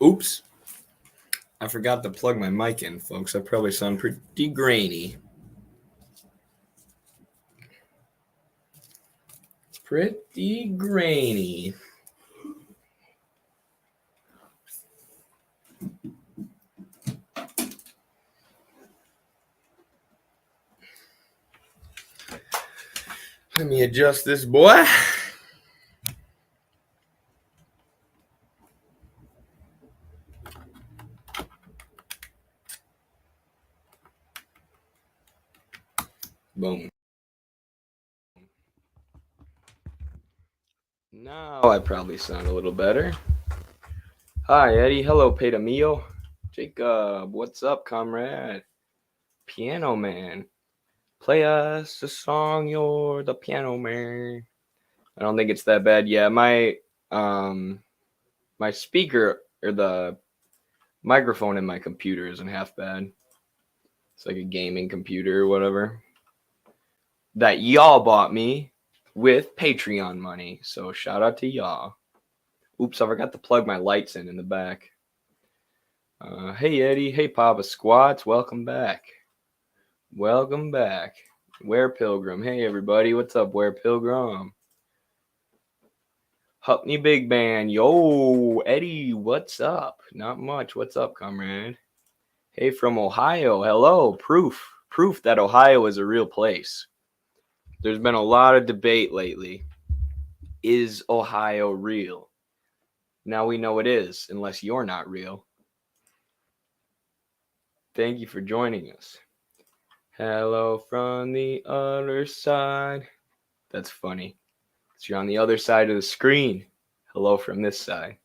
Oops. I forgot to plug my mic in, folks. I probably sound pretty grainy. Pretty grainy. Let me adjust this boy. Boom. Now I probably sound a little better. Hi, Eddie. Hello, Pedamio. Jacob, what's up, comrade? Piano Man. Play us a song, you're the piano man. I don't think it's that bad. Yeah, my speaker or the microphone in my computer isn't half bad. It's like a gaming computer or whatever that y'all bought me with Patreon money. So shout out to y'all. Oops, I forgot to plug my lights in the back. Hey, Eddie. Hey, Papa Squats. Welcome back. Welcome back. Where Pilgrim. Hey, everybody. What's up, Where Pilgrim? Hupney Big Band. Yo, Eddie. What's up? Not much. What's up, comrade? Hey, from Ohio. Hello. Proof that Ohio is a real place. There's been a lot of debate lately. Is Ohio real? Now we know it is, unless you're not real. Thank you for joining us. Hello from the other side. That's funny. So you're on the other side of the screen. Hello from this side.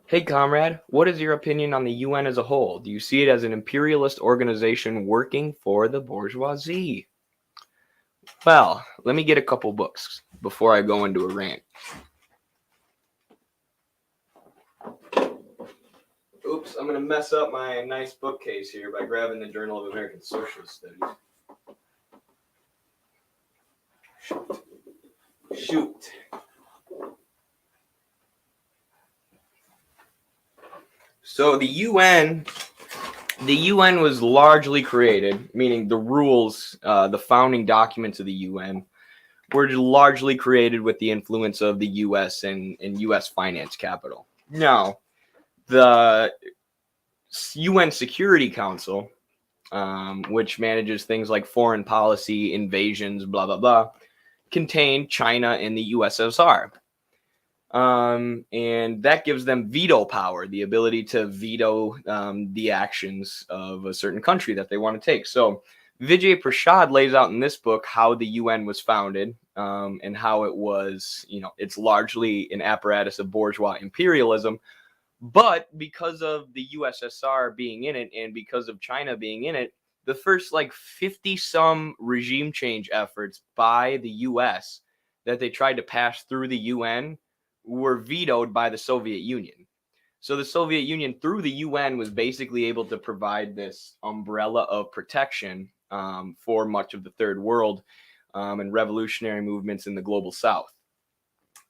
Hey, comrade, what is your opinion on the UN as a whole? Do you see it as an imperialist organization working for the bourgeoisie? Well, let me get a couple books before I go into a rant. Oops, I'm going to mess up my nice bookcase here by grabbing the Journal of American Socialist Studies. Shoot. So the UN was largely created, meaning the rules, the founding documents of the UN were largely created with the influence of the U.S. and U.S. finance capital. Now, the UN Security Council, which manages things like foreign policy, invasions, blah, blah, blah, contained China and the USSR. And that gives them veto power, the ability to veto the actions of a certain country that they want to take. So Vijay Prashad lays out in this book how the UN was founded and how it was, it's largely an apparatus of bourgeois imperialism. But because of the USSR being in it and because of China being in it, the first 50-some regime change efforts by the US that they tried to pass through the UN were vetoed by the Soviet Union. So the Soviet Union, through the UN, was basically able to provide this umbrella of protection for much of the third world and revolutionary movements in the global south.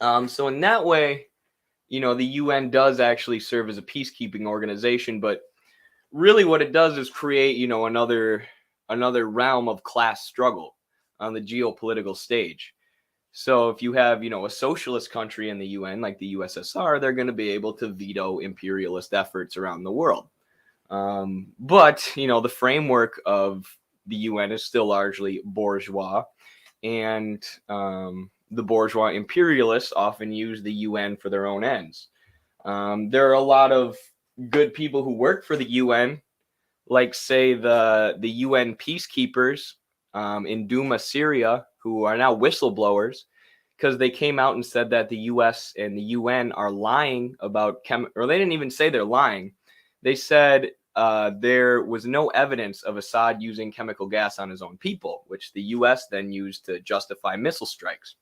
So in that way, the UN does actually serve as a peacekeeping organization, but really what it does is create, another realm of class struggle on the geopolitical stage. So if you have, a socialist country in the UN, like the USSR, they're going to be able to veto imperialist efforts around the world. But, the framework of the UN is still largely bourgeois, and the bourgeois imperialists often use the UN for their own ends. There are a lot of good people who work for the UN, like, say, the UN peacekeepers in Douma, Syria, who are now whistleblowers. because they came out and said that the U.S. and the UN are lying about or they didn't even say they're lying. They said there was no evidence of Assad using chemical gas on his own people, which the U.S. then used to justify missile strikes.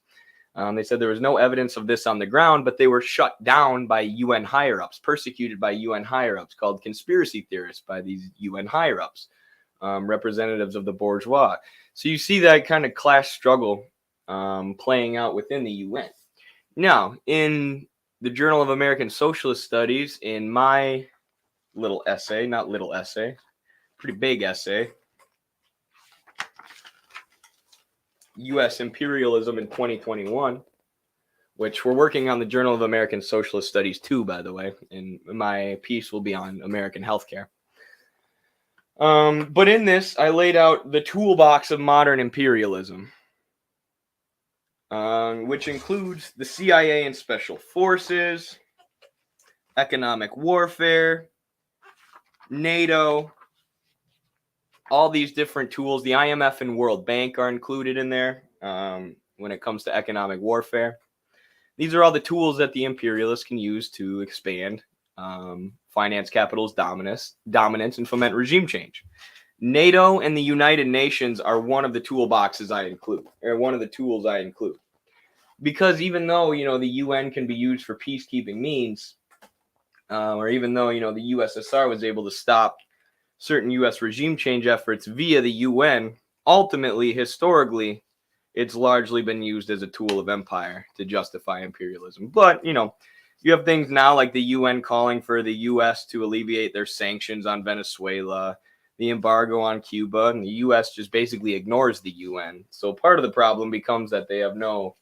They said there was no evidence of this on the ground, but they were shut down by UN higher-ups, persecuted by UN higher-ups, called conspiracy theorists by these UN higher-ups, representatives of the bourgeois. So you see that kind of class struggle playing out within the UN. Now, in the Journal of American Socialist Studies, in my little essay, not little essay, pretty big essay, U.S. Imperialism in 2021, which we're working on the Journal of American Socialist Studies too, by the way, and my piece will be on American healthcare. But in this, I laid out the toolbox of modern imperialism, which includes the CIA and special forces, economic warfare, NATO, all these different tools. The IMF and World Bank are included in there when it comes to economic warfare. These are all the tools that the imperialists can use to expand finance capital's dominance and foment regime change. NATO and the United Nations are one of the toolboxes I include, or one of the tools I include. Because even though, the UN can be used for peacekeeping means, or even though, the USSR was able to stop certain U.S. regime change efforts via the UN, ultimately, historically, it's largely been used as a tool of empire to justify imperialism. But, you have things now like the UN calling for the U.S. to alleviate their sanctions on Venezuela, the embargo on Cuba, and the U.S. just basically ignores the UN. So part of the problem becomes that they have no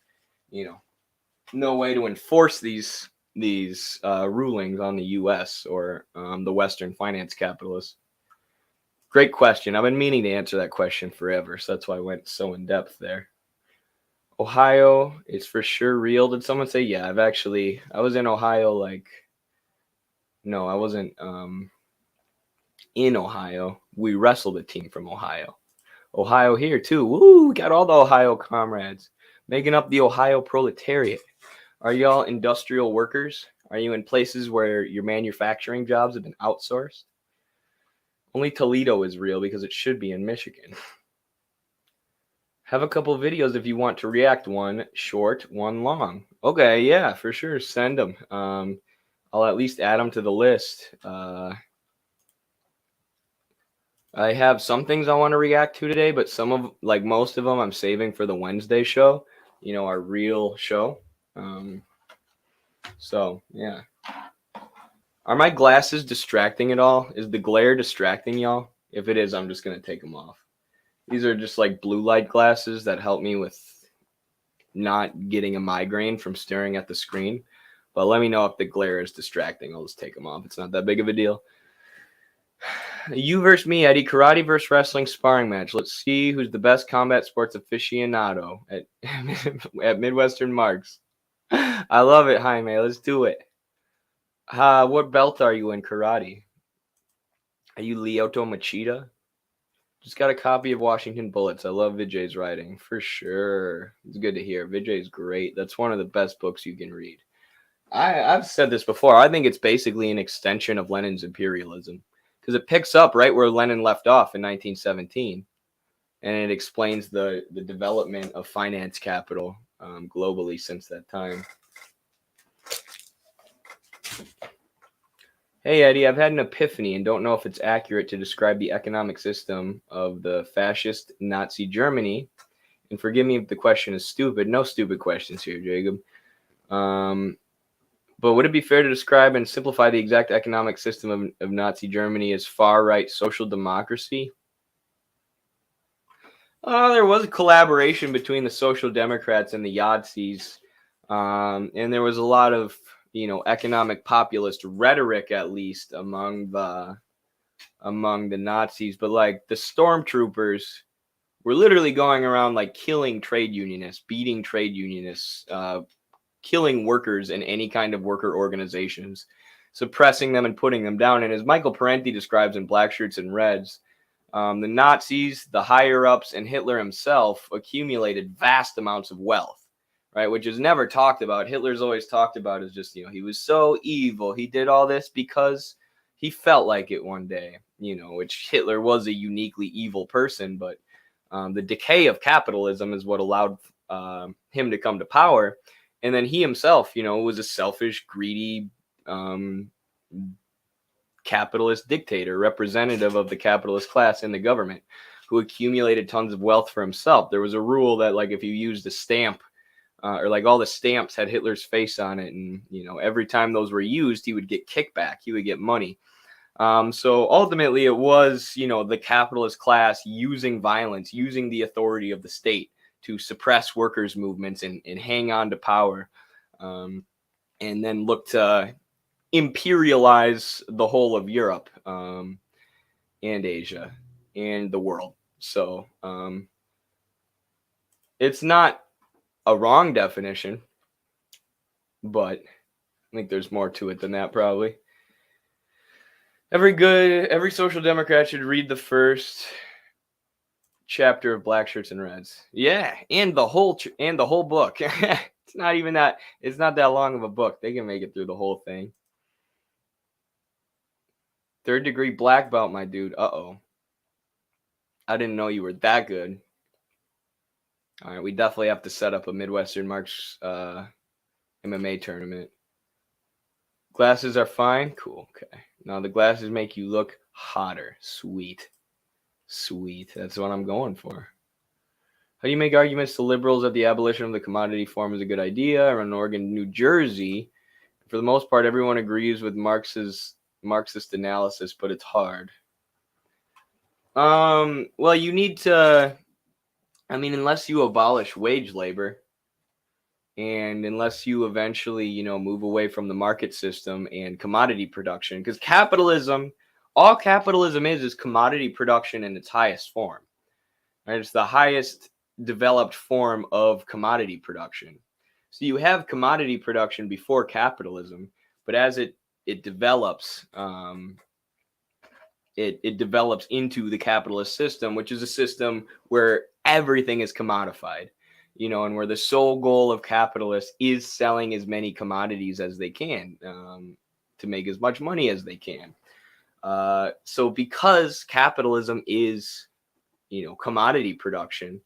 way to enforce these rulings on the U.S. or the Western finance capitalists. Great question. I've been meaning to answer that question forever, so that's why I went so in depth there. Ohio is for sure real. Did someone say? Yeah, I was in Ohio, no, I wasn't in Ohio. We wrestled a team from Ohio. Ohio here too. Woo, we got all the Ohio comrades making up the Ohio proletariat. Are y'all industrial workers? Are you in places where your manufacturing jobs have been outsourced? Only Toledo is real because it should be in Michigan. Have a couple videos if you want to react. One short, one long. Okay, yeah, for sure. Send them. I'll at least add them to the list. I have some things I want to react to today, but most of them I'm saving for the Wednesday show, our real show. So, yeah. Are my glasses distracting at all? Is the glare distracting y'all? If it is, I'm just going to take them off. These are just like blue light glasses that help me with not getting a migraine from staring at the screen. But let me know if the glare is distracting. I'll just take them off. It's not that big of a deal. You versus me, Eddie. Karate versus wrestling sparring match. Let's see who's the best combat sports aficionado at Midwestern Marks. I love it, Jaime. Let's do it. What belt are you in karate? Are you Lyoto Machida? Just got a copy of Washington Bullets. I love Vijay's writing. For sure. It's good to hear. Vijay's great. That's one of the best books you can read. I've said this before. I think it's basically an extension of Lenin's imperialism. Because it picks up right where Lenin left off in 1917. And it explains the development of finance capital globally since that time. Hey, Eddie, I've had an epiphany and don't know if it's accurate to describe the economic system of the fascist Nazi Germany. And forgive me if the question is stupid. No stupid questions here, Jacob. But would it be fair to describe and simplify the exact economic system of Nazi Germany as far-right social democracy? There was a collaboration between the Social Democrats and the Yazidis. And there was a lot of economic populist rhetoric, at least among the Nazis. But the stormtroopers were literally going around killing trade unionists, beating trade unionists, killing workers in any kind of worker organizations, suppressing them and putting them down. And as Michael Parenti describes in Black Shirts and Reds, the Nazis, the higher ups, and Hitler himself accumulated vast amounts of wealth. right? Which is never talked about. Hitler's always talked about as just, he was so evil. He did all this because he felt like it one day, which Hitler was a uniquely evil person, but the decay of capitalism is what allowed him to come to power. And then he himself, was a selfish, greedy, capitalist dictator, representative of the capitalist class in the government, who accumulated tons of wealth for himself. There was a rule that, like, if you used a stamp, or like all the stamps had Hitler's face on it, and every time those were used, he would get kickback, he would get money. So ultimately, it was the capitalist class using violence, using the authority of the state to suppress workers' movements and hang on to power, and then look to imperialize the whole of Europe and Asia and the world. So it's not a wrong definition, but I think there's more to it than that, probably. Every social democrat should read the first chapter of Black Shirts and Reds. Yeah, and the whole book. It's not even that. It's not that long of a book. They can make it through the whole thing. 3rd degree black belt, my dude. Uh-oh. I didn't know you were that good. All right, we definitely have to set up a Midwestern Marks MMA tournament. Glasses are fine? Cool, okay. Now the glasses make you look hotter. Sweet. That's what I'm going for. How do you make arguments to liberals that the abolition of the commodity form is a good idea? In Oregon, New Jersey, for the most part, everyone agrees with Marxist analysis, but it's hard. Well, you need to, unless you abolish wage labor, and unless you eventually, move away from the market system and commodity production, because all capitalism is commodity production in its highest form. Right? It's the highest developed form of commodity production. So you have commodity production before capitalism, but as it develops, it develops into the capitalist system, which is a system where everything is commodified, and where the sole goal of capitalists is selling as many commodities as they can to make as much money as they can. So because capitalism is, commodity production,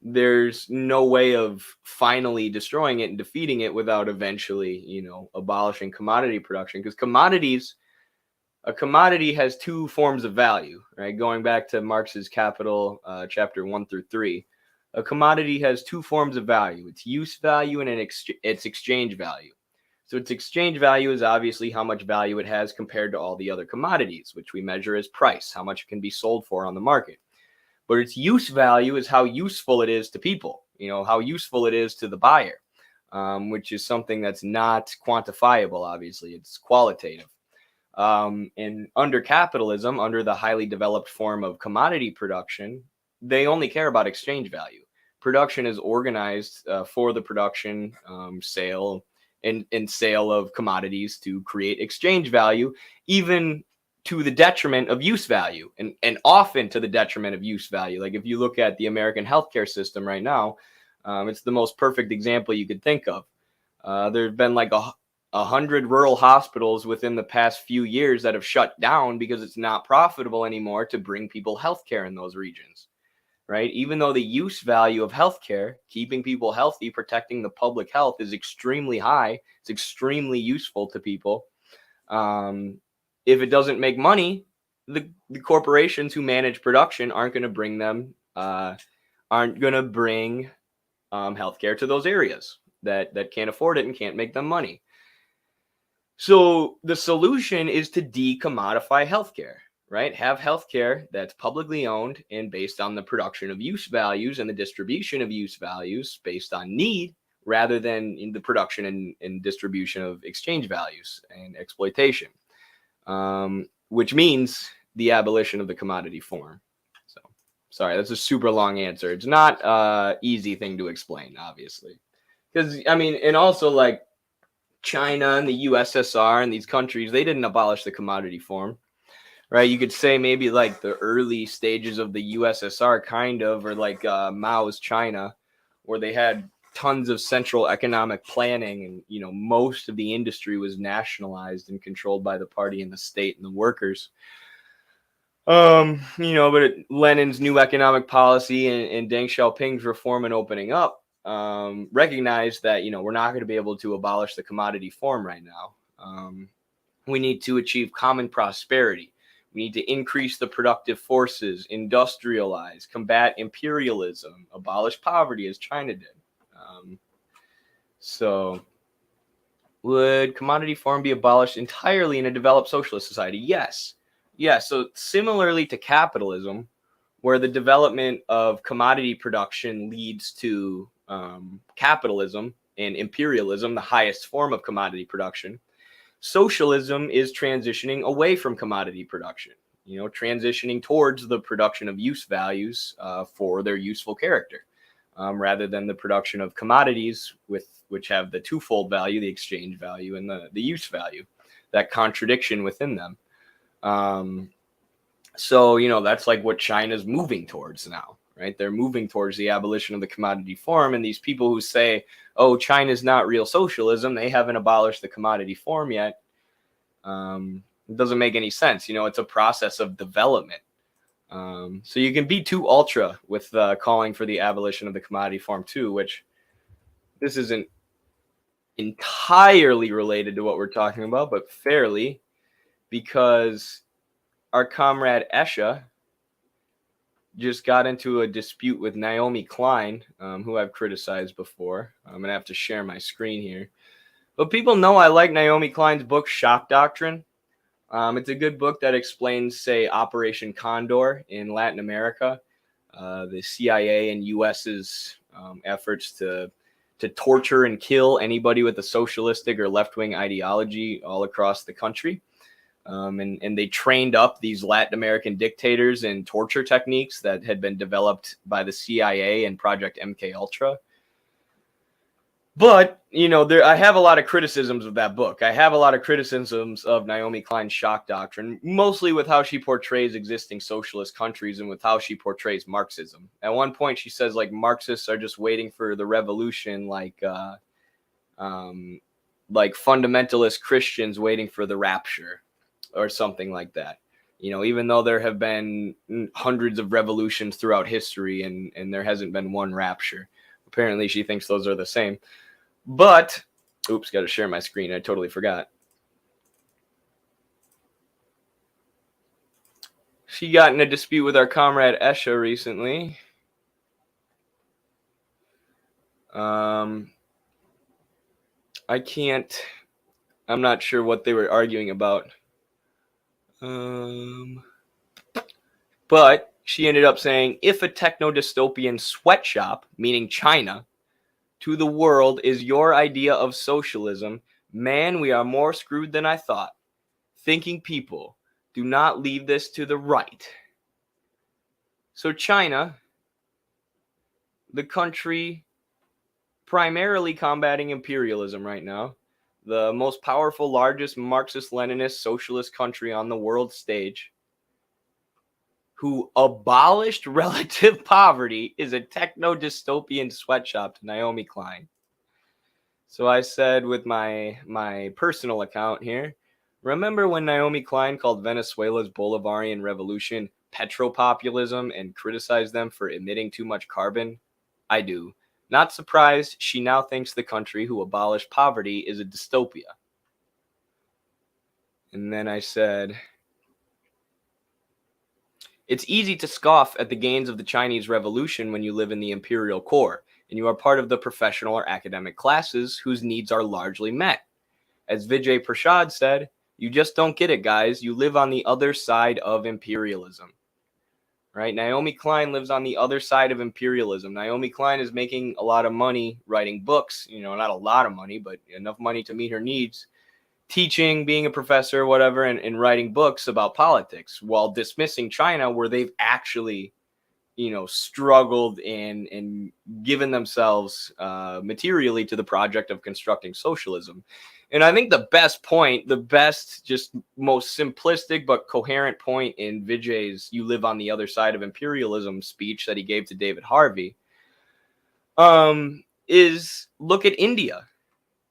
there's no way of finally destroying it and defeating it without eventually, abolishing commodity production, because a commodity has two forms of value, right? Going back to Marx's Capital, chapter 1 through 3, a commodity has two forms of value: its use value and its exchange value. So its exchange value is obviously how much value it has compared to all the other commodities, which we measure as price, how much it can be sold for on the market. But its use value is how useful it is to people, how useful it is to the buyer, which is something that's not quantifiable, obviously. It's qualitative. And under capitalism, under the highly developed form of commodity production, they only care about exchange value. Production is organized for the production, sale, and sale of commodities to create exchange value, even to the detriment of use value, and often to the detriment of use value. Like if you look at the American healthcare system right now, it's the most perfect example you could think of. There have been like 100 rural hospitals within the past few years that have shut down because it's not profitable anymore to bring people healthcare in those regions, right? Even though the use value of healthcare, keeping people healthy, protecting the public health, is extremely high, it's extremely useful to people. If it doesn't make money, the corporations who manage production aren't going to bring healthcare to those areas that can't afford it and can't make them money. So the solution is to decommodify healthcare, right? Have healthcare that's publicly owned and based on the production of use values and the distribution of use values based on need, rather than in the production and distribution of exchange values and exploitation, which means the abolition of the commodity form. So, sorry, that's a super long answer. It's not an easy thing to explain, obviously. Because, and also like China and the USSR and these countries, they didn't abolish the commodity form, right? You could say maybe like the early stages of the USSR kind of, or like Mao's China, where they had tons of central economic planning, and most of the industry was nationalized and controlled by the party and the state and the workers. But Lenin's new economic policy and Deng Xiaoping's reform and opening up recognized that we're not going to be able to abolish the commodity form right now. We need to achieve common prosperity. We need to increase the productive forces, industrialize, combat imperialism, abolish poverty as China did. So would commodity form be abolished entirely in a developed socialist society? Yes. Yeah, so similarly to capitalism, where the development of commodity production leads to capitalism and imperialism, the highest form of commodity production, socialism is transitioning away from commodity production, transitioning towards the production of use values for their useful character, rather than the production of commodities which have the twofold value, the exchange value and the use value, that contradiction within them. So that's like what China's moving towards now, right? They're moving towards the abolition of the commodity form. And these people who say, oh, China's not real socialism, they haven't abolished the commodity form yet, it doesn't make any sense. It's a process of development. So you can be too ultra with calling for the abolition of the commodity form too, which this isn't entirely related to what we're talking about, but fairly, because our comrade Esha just got into a dispute with Naomi Klein, who I've criticized before. I'm going to have to share my screen here. But people know I like Naomi Klein's book, Shock Doctrine. It's a good book that explains, say, Operation Condor in Latin America, the CIA and US's efforts to torture and kill anybody with a socialistic or left-wing ideology all across the country. And they trained up these Latin American dictators in torture techniques that had been developed by the CIA and Project MKUltra. But, I have a lot of criticisms of that book. I have a lot of criticisms of Naomi Klein's Shock Doctrine, mostly with how she portrays existing socialist countries and with how she portrays Marxism. At one point, she says, Marxists are just waiting for the revolution, like fundamentalist Christians waiting for the rapture, or something like that. Even though there have been hundreds of revolutions throughout history and there hasn't been one rapture. Apparently she thinks those are the same. But, oops, got to share my screen. I totally forgot. She got in a dispute with our comrade Esha recently. I'm not sure what they were arguing about. But she ended up saying, if a techno-dystopian sweatshop, meaning China, to the world is your idea of socialism, man, we are more screwed than I thought. Thinking people, do not leave this to the right. So China, the country primarily combating imperialism right now, the most powerful, largest Marxist-Leninist socialist country on the world stage, who abolished relative poverty, is a techno-dystopian sweatshop to Naomi Klein. So I said with my personal account here, remember when Naomi Klein called Venezuela's Bolivarian revolution petropopulism and criticized them for emitting too much carbon? I do. Not surprised she now thinks the country who abolished poverty is a dystopia. And then I said, it's easy to scoff at the gains of the Chinese Revolution when you live in the imperial core, and you are part of the professional or academic classes whose needs are largely met. As Vijay Prashad said, you just don't get it, guys. You live on the other side of imperialism. Right? Naomi Klein lives on the other side of imperialism. Naomi Klein is making a lot of money writing books, not a lot of money, but enough money to meet her needs, teaching, being a professor, whatever, and writing books about politics, while dismissing China, where they've actually, struggled and given themselves materially to the project of constructing socialism. And I think the best, just most simplistic but coherent point in Vijay's "You Live on the Other Side of Imperialism" speech that he gave to David Harvey, is look at India,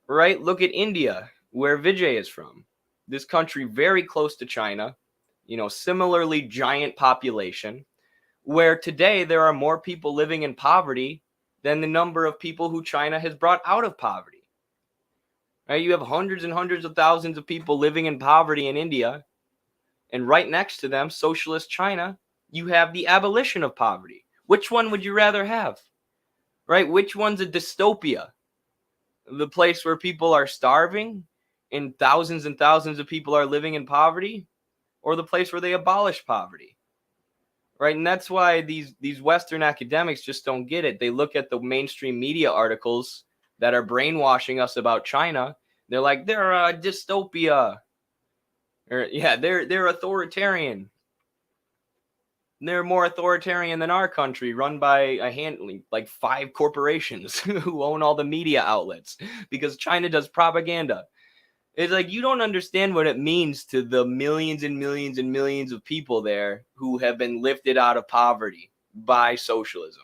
right? Look at India, where Vijay is from. This country very close to China, similarly giant population, where today there are more people living in poverty than the number of people who China has brought out of poverty. Right? You have hundreds and hundreds of thousands of people living in poverty in India, and right next to them, socialist China, you have the abolition of poverty. Which one would you rather have? Right? Which one's a dystopia? The place where people are starving and thousands of people are living in poverty, or the place where they abolish poverty? Right? And that's why these Western academics just don't get it. They look at the mainstream media articles that are brainwashing us about China. They're like, they're a dystopia. Or, yeah, they're authoritarian. They're more authoritarian than our country, run by like 5 corporations who own all the media outlets because China does propaganda. It's like, you don't understand what it means to the millions and millions and millions of people there who have been lifted out of poverty by socialism.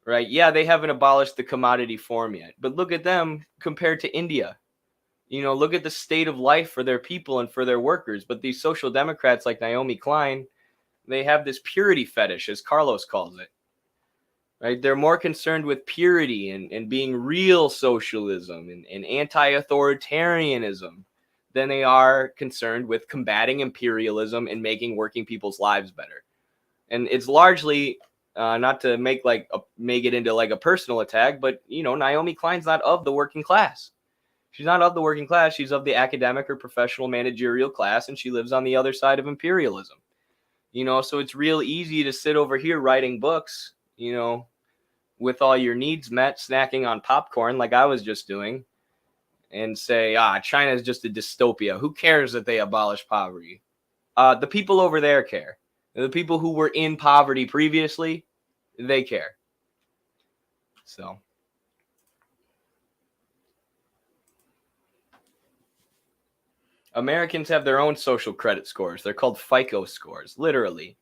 Right? Yeah, they haven't abolished the commodity form yet, but look at them compared to India. Look at the state of life for their people and for their workers. But these social democrats like Naomi Klein, they have this purity fetish, as Carlos calls it. Right? They're more concerned with purity and being real socialism and anti-authoritarianism than they are concerned with combating imperialism and making working people's lives better. And it's largely not to make it into like a personal attack, but Naomi Klein's not of the working class. She's not of the working class. She's of the academic or professional managerial class, and she lives on the other side of imperialism. So it's real easy to sit over here writing books, with all your needs met, snacking on popcorn like I was just doing, and say, China is just a dystopia. Who cares that they abolish poverty? The people over there care. The people who were in poverty previously, they care. So. Americans have their own social credit scores. They're called FICO scores, literally.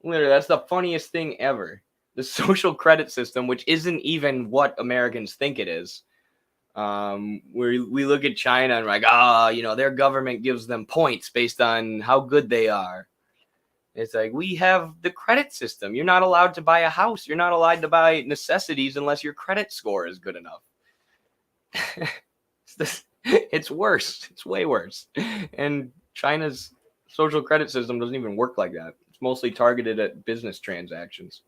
That's the funniest thing ever. The social credit system, which isn't even what Americans think it is. We look at China and we're like, their government gives them points based on how good they are. It's like, we have the credit system. You're not allowed to buy a house. You're not allowed to buy necessities unless your credit score is good enough. It's worse. It's way worse. And China's social credit system doesn't even work like that. It's mostly targeted at business transactions.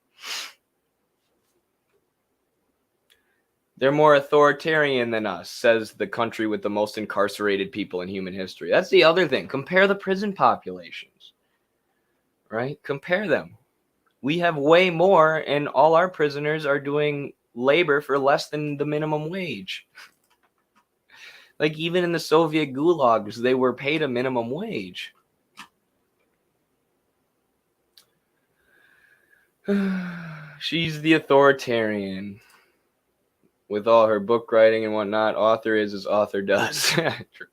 They're more authoritarian than us, says the country with the most incarcerated people in human history. That's the other thing. Compare the prison populations, right? Compare them. We have way more, and all our prisoners are doing labor for less than the minimum wage. Like, even in the Soviet gulags, they were paid a minimum wage. She's the authoritarian. With all her book writing and whatnot, author is as author does. True.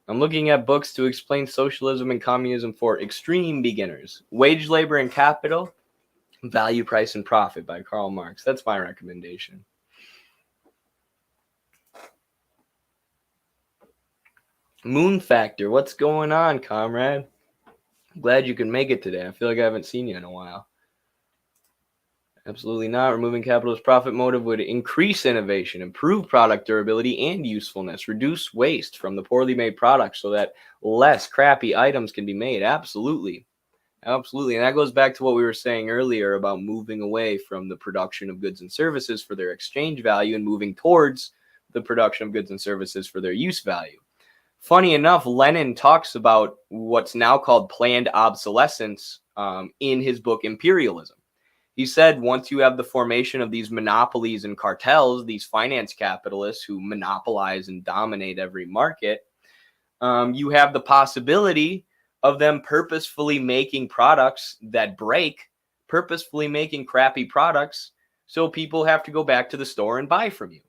I'm looking at books to explain socialism and communism for extreme beginners. Wage, Labor, and Capital, Value, Price, and Profit by Karl Marx. That's my recommendation. Moon Factor, what's going on, comrade? I'm glad you can make it today. I feel like I haven't seen you in a while. Absolutely not. Removing capitalist profit motive would increase innovation, improve product durability and usefulness, reduce waste from the poorly made products so that less crappy items can be made. Absolutely. Absolutely. And that goes back to what we were saying earlier about moving away from the production of goods and services for their exchange value and moving towards the production of goods and services for their use value. Funny enough, Lenin talks about what's now called planned obsolescence in his book Imperialism. He said once you have the formation of these monopolies and cartels, these finance capitalists who monopolize and dominate every market, you have the possibility of them purposefully making products that break, purposefully making crappy products, so people have to go back to the store and buy from you,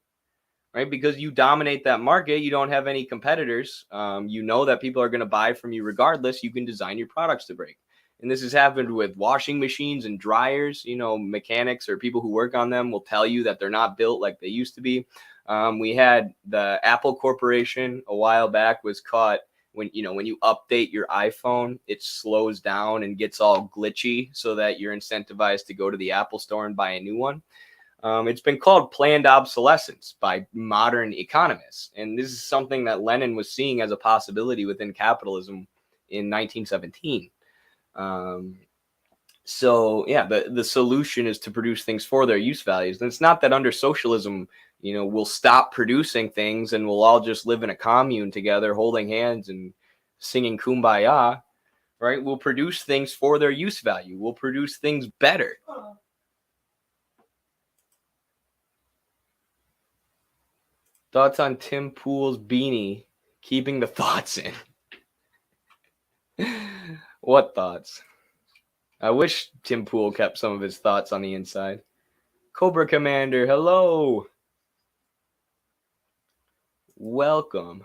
right? Because you dominate that market, you don't have any competitors. You know that people are going to buy from you regardless. You can design your products to break. And this has happened with washing machines and dryers. You know, mechanics or people who work on them will tell you that they're not built like they used to be. We had the Apple Corporation a while back was caught when you update your iPhone, it slows down and gets all glitchy so that you're incentivized to go to the Apple store and buy a new one. It's been called planned obsolescence by modern economists. And this is something that Lenin was seeing as a possibility within capitalism in 1917. So yeah, the solution is to produce things for their use values. And it's not that under socialism, we'll stop producing things and we'll all just live in a commune together, holding hands and singing Kumbaya, right? We'll produce things for their use value. We'll produce things better. Thoughts on Tim Pool's beanie? Keeping the thoughts in. What thoughts? I wish Tim Pool kept some of his thoughts on the inside. Cobra Commander, hello. Welcome.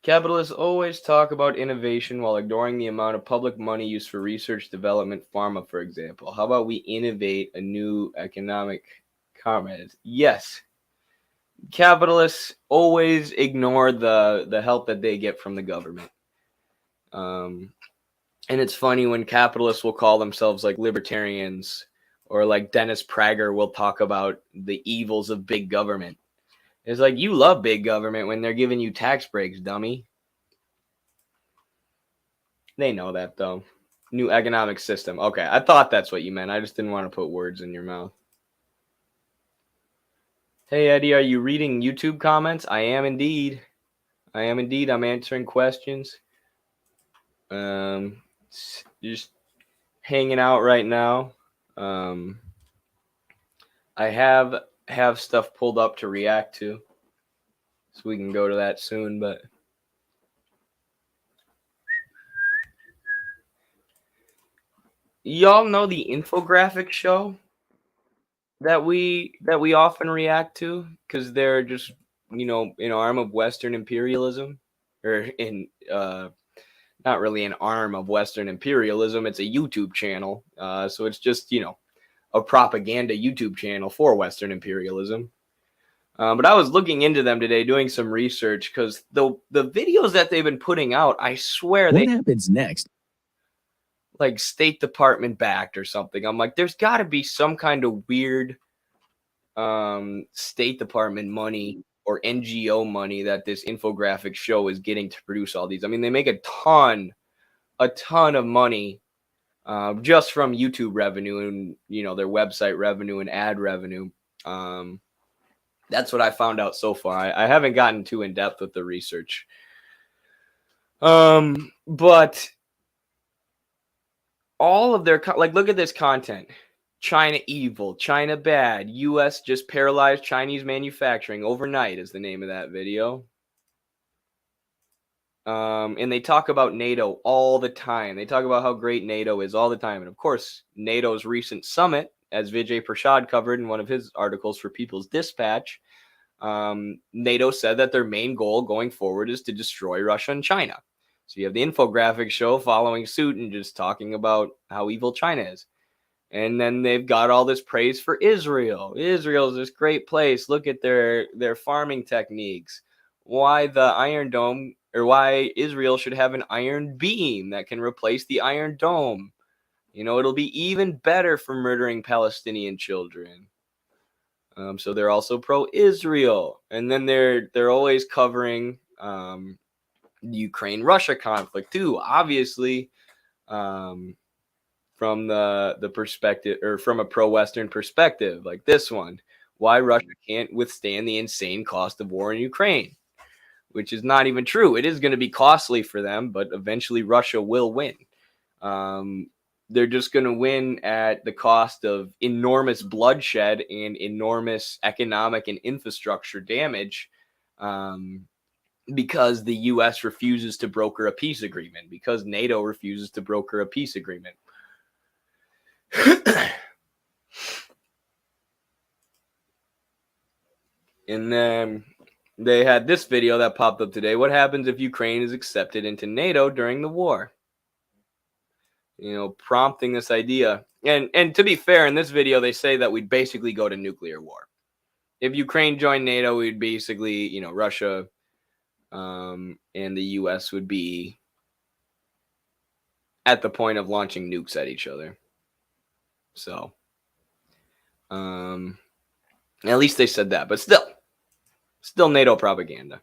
Capitalists always talk about innovation while ignoring the amount of public money used for research, development, pharma, for example. How about we innovate a new economic comrade? Yes. Capitalists always ignore the help that they get from the government. And it's funny when capitalists will call themselves like libertarians, or like Dennis Prager will talk about the evils of big government. It's like, you love big government when they're giving you tax breaks, dummy. They know that, though. New economic system. Okay, I thought that's what you meant. I just didn't want to put words in your mouth. Hey, Eddie, are you reading YouTube comments? I am indeed. I'm answering questions. Just hanging out right now. I have stuff pulled up to react to, so we can go to that soon, but y'all know the Infographic Show that we often react to because they're just an arm of Western imperialism, or in not really an arm of Western imperialism. It's a YouTube channel, so it's just a propaganda YouTube channel for Western imperialism. But I was looking into them today, doing some research, because the videos that they've been putting out, I swear what happens next? Like State Department backed or something. I'm like, there's got to be some kind of weird State Department money or NGO money that this Infographic Show is getting to produce all these. I mean, they make a ton of money just from YouTube revenue and their website revenue and ad revenue. That's what I found out so far. I haven't gotten too in depth with the research. But all of their look at this content. China evil, China bad, US just paralyzed Chinese manufacturing overnight is the name of that video. And they talk about NATO all the time. They talk about how great NATO is all the time. And of course, NATO's recent summit, as Vijay Prashad covered in one of his articles for People's Dispatch, NATO said that their main goal going forward is to destroy Russia and China. So you have the Infographic Show following suit and just talking about how evil China is. And then they've got all this praise for Israel. Israel is this great place. Look at their farming techniques. Why the Iron Dome, or why Israel should have an iron beam that can replace the Iron Dome. It'll be even better for murdering Palestinian children. So they're also pro-Israel. And then they're always covering the Ukraine-Russia conflict too, obviously. From the perspective, or from a pro-Western perspective, like this one, why Russia can't withstand the insane cost of war in Ukraine, which is not even true. It is going to be costly for them, but eventually Russia will win. They're just going to win at the cost of enormous bloodshed and enormous economic and infrastructure damage, because the U.S. refuses to broker a peace agreement, because NATO refuses to broker a peace agreement. And then they had this video that popped up today. What happens if Ukraine is accepted into NATO during the war? Prompting this idea. And to be fair, in this video, they say that we'd basically go to nuclear war. If Ukraine joined NATO, we'd basically, Russia and the US would be at the point of launching nukes at each other. So, at least they said that, but still NATO propaganda.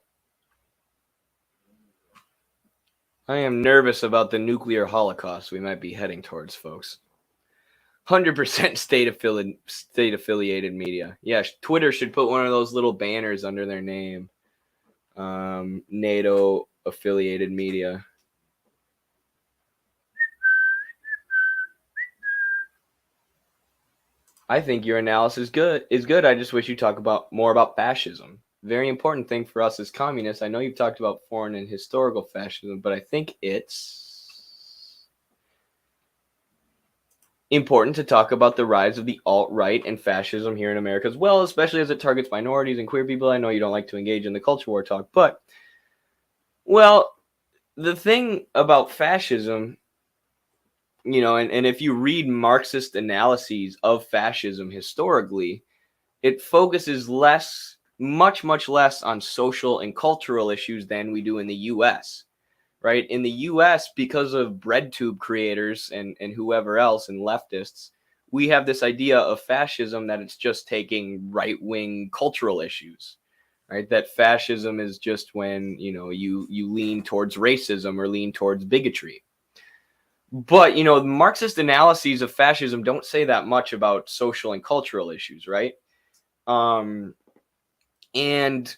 I am nervous about the nuclear holocaust we might be heading towards, folks. 100% state-affiliated media. Yeah, Twitter should put one of those little banners under their name. NATO-affiliated media. I think your analysis is good. I just wish you talk more about fascism. Very important thing for us as communists. I know you've talked about foreign and historical fascism, but I think it's important to talk about the rise of the alt-right and fascism here in America as well, especially as it targets minorities and queer people. I know you don't like to engage in the culture war talk, but, well, the thing about fascism, and if you read Marxist analyses of fascism historically, it focuses much less on social and cultural issues than we do in the U.S., right? In the U.S., because of bread tube creators and whoever else and leftists, we have this idea of fascism that it's just taking right-wing cultural issues, right? That fascism is just when, you lean towards racism or lean towards bigotry. But, Marxist analyses of fascism don't say that much about social and cultural issues, right? And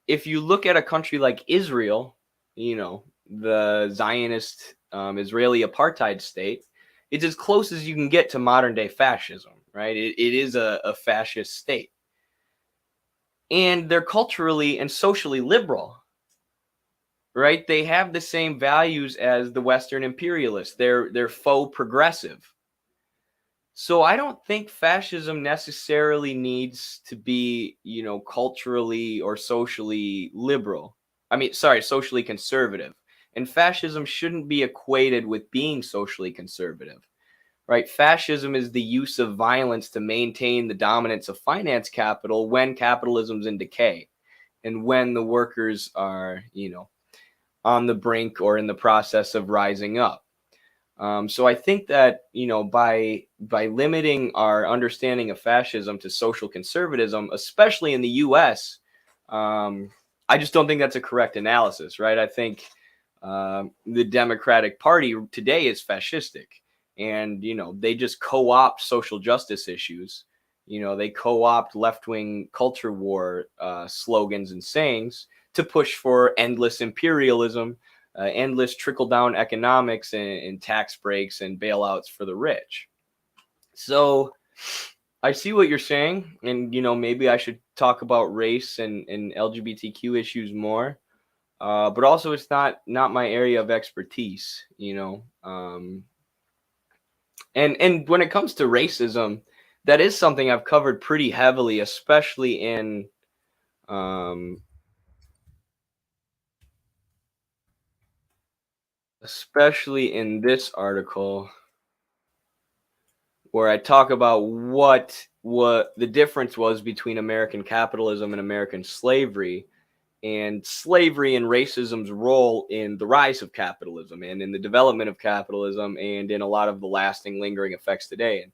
if you look at a country like Israel, the Zionist Israeli apartheid state, it's as close as you can get to modern day fascism, right? It is a fascist state. And they're culturally and socially liberal, right? They have the same values as the Western imperialists. They're faux progressive. So I don't think fascism necessarily needs to be, culturally or socially liberal. Socially conservative. And fascism shouldn't be equated with being socially conservative, right? Fascism is the use of violence to maintain the dominance of finance capital when capitalism's in decay and when the workers are, on the brink or in the process of rising up. So I think that, by limiting our understanding of fascism to social conservatism, especially in the U.S., I just don't think that's a correct analysis, right? I think the Democratic Party today is fascistic, and, they just co-opt social justice issues. They co-opt left-wing culture war slogans and sayings to push for endless imperialism, endless trickle-down economics and tax breaks and bailouts for the rich. So I see what you're saying, and maybe I should talk about race and LGBTQ issues more, but also it's not my area of expertise. And when it comes to racism, that is something I've covered pretty heavily, especially in this article, where I talk about what the difference was between American capitalism and American slavery, and slavery and racism's role in the rise of capitalism and in the development of capitalism and in a lot of the lasting, lingering effects today. And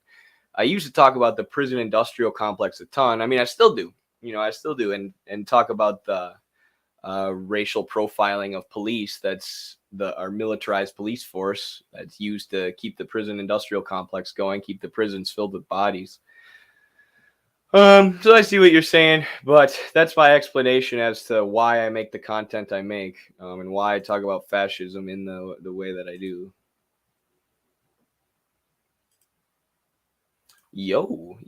I used to talk about the prison industrial complex a ton. I mean, I still do, and talk about the racial profiling of police. That's our militarized police force that's used to keep the prison industrial complex going, keep the prisons filled with bodies. So I see what you're saying, but that's my explanation as to why I make the content I make, and why I talk about fascism in the way that I do. Yo.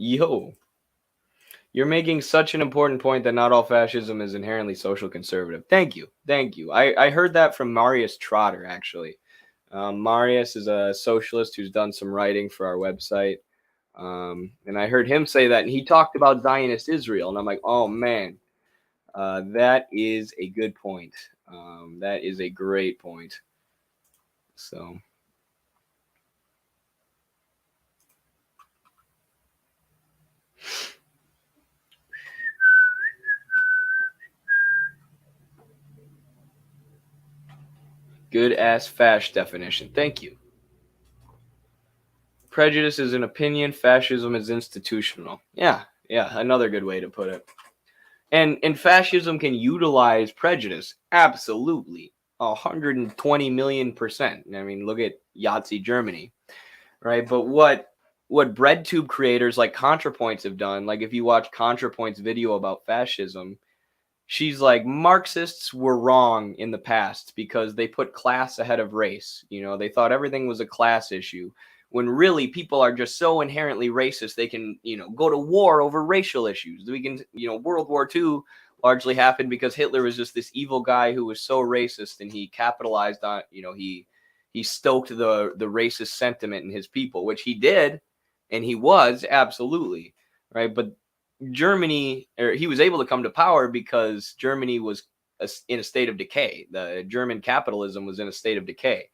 You're making such an important point that not all fascism is inherently social conservative. Thank you. I heard that from Marius Trotter, actually. Marius is a socialist who's done some writing for our website. And I heard him say that, and he talked about Zionist Israel, and I'm like, oh man, That is a good point. That is a great point. So. Good ass fash definition. Thank you. Prejudice is an opinion. Fascism is institutional. Yeah, another good way to put it. And fascism can utilize prejudice. Absolutely. 120 million%. I mean, look at Yahtzee Germany, right? But what breadtube creators like ContraPoints have done, like if you watch ContraPoints video about fascism, she's like, Marxists were wrong in the past because they put class ahead of race. They thought everything was a class issue, when really people are just so inherently racist they can, go to war over racial issues. We can, World War II largely happened because Hitler was just this evil guy who was so racist, and he capitalized on, he stoked the racist sentiment in his people, which he did, and he was absolutely right. But Germany, or he was able to come to power because Germany was in a state of decay. The German capitalism was in a state of decay,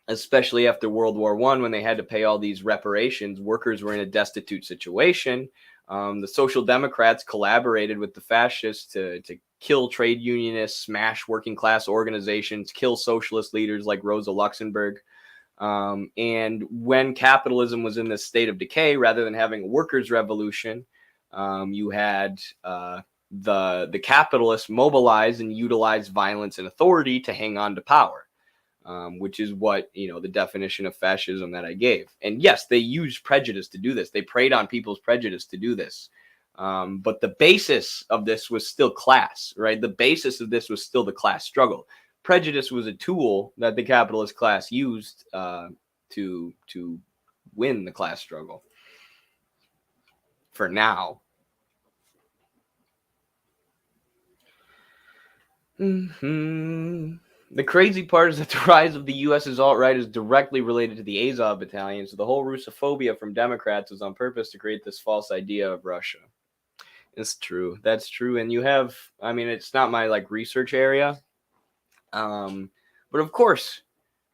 especially after World War I, when they had to pay all these reparations. Workers were in a destitute situation. The Social Democrats collaborated with the fascists to kill trade unionists, smash working class organizations, kill socialist leaders like Rosa Luxemburg. And when capitalism was in this state of decay, rather than having a workers' revolution, you had the capitalists mobilize and utilize violence and authority to hang on to power, which is what, the definition of fascism that I gave. And yes, they used prejudice to do this. They preyed on people's prejudice to do this. But the basis of this was still class, right? The basis of this was still the class struggle. Prejudice was a tool that the capitalist class used to win the class struggle. For now. The crazy part is that the rise of the U.S.'s alt-right is directly related to the Azov battalion, so the whole Russophobia from Democrats was on purpose to create this false idea of Russia. It's true. That's true. And you have, I mean, it's not my research area. But of course,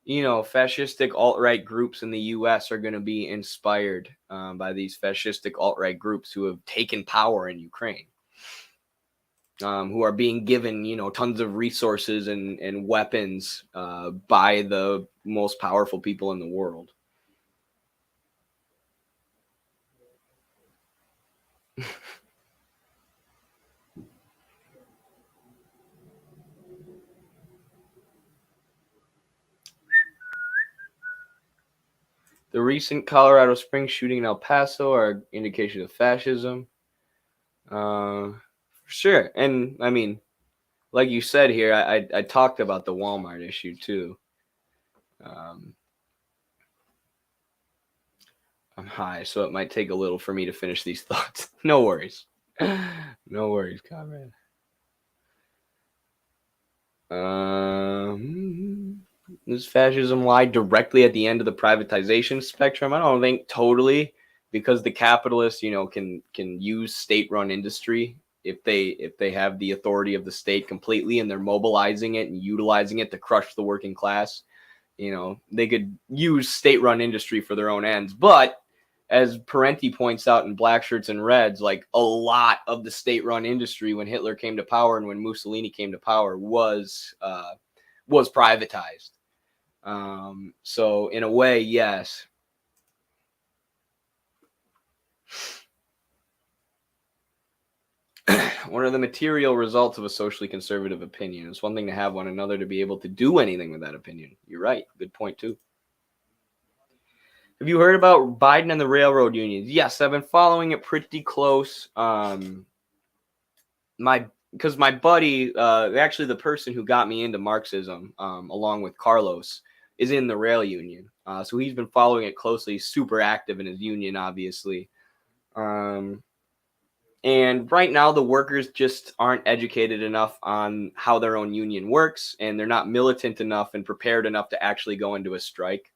fascistic alt-right groups in the U.S. are going to be inspired by these fascistic alt-right groups who have taken power in Ukraine, who are being given, tons of resources and weapons by the most powerful people in the world. The recent Colorado Springs shooting in El Paso are indication of fascism. Sure. And I mean, like you said here, I talked about the Walmart issue too. I'm high, so it might take a little for me to finish these thoughts. No worries. No worries, comrade. Does fascism lie directly at the end of the privatization spectrum? I don't think totally, because the capitalists, can use state-run industry if they have the authority of the state completely, and they're mobilizing it and utilizing it to crush the working class. They could use state-run industry for their own ends. But as Parenti points out in Black Shirts and Reds, a lot of the state-run industry when Hitler came to power and when Mussolini came to power was privatized. So in a way, yes. What are the material results of a socially conservative opinion? It's one thing to have one, another to be able to do anything with that opinion. You're right. Good point, too. Have you heard about Biden and the railroad unions? Yes, I've been following it pretty close. Because my buddy, actually the person who got me into Marxism, along with Carlos, is in the rail union. So he's been following it closely. He's super active in his union, obviously. And right now, the workers just aren't educated enough on how their own union works, and they're not militant enough and prepared enough to actually go into a strike.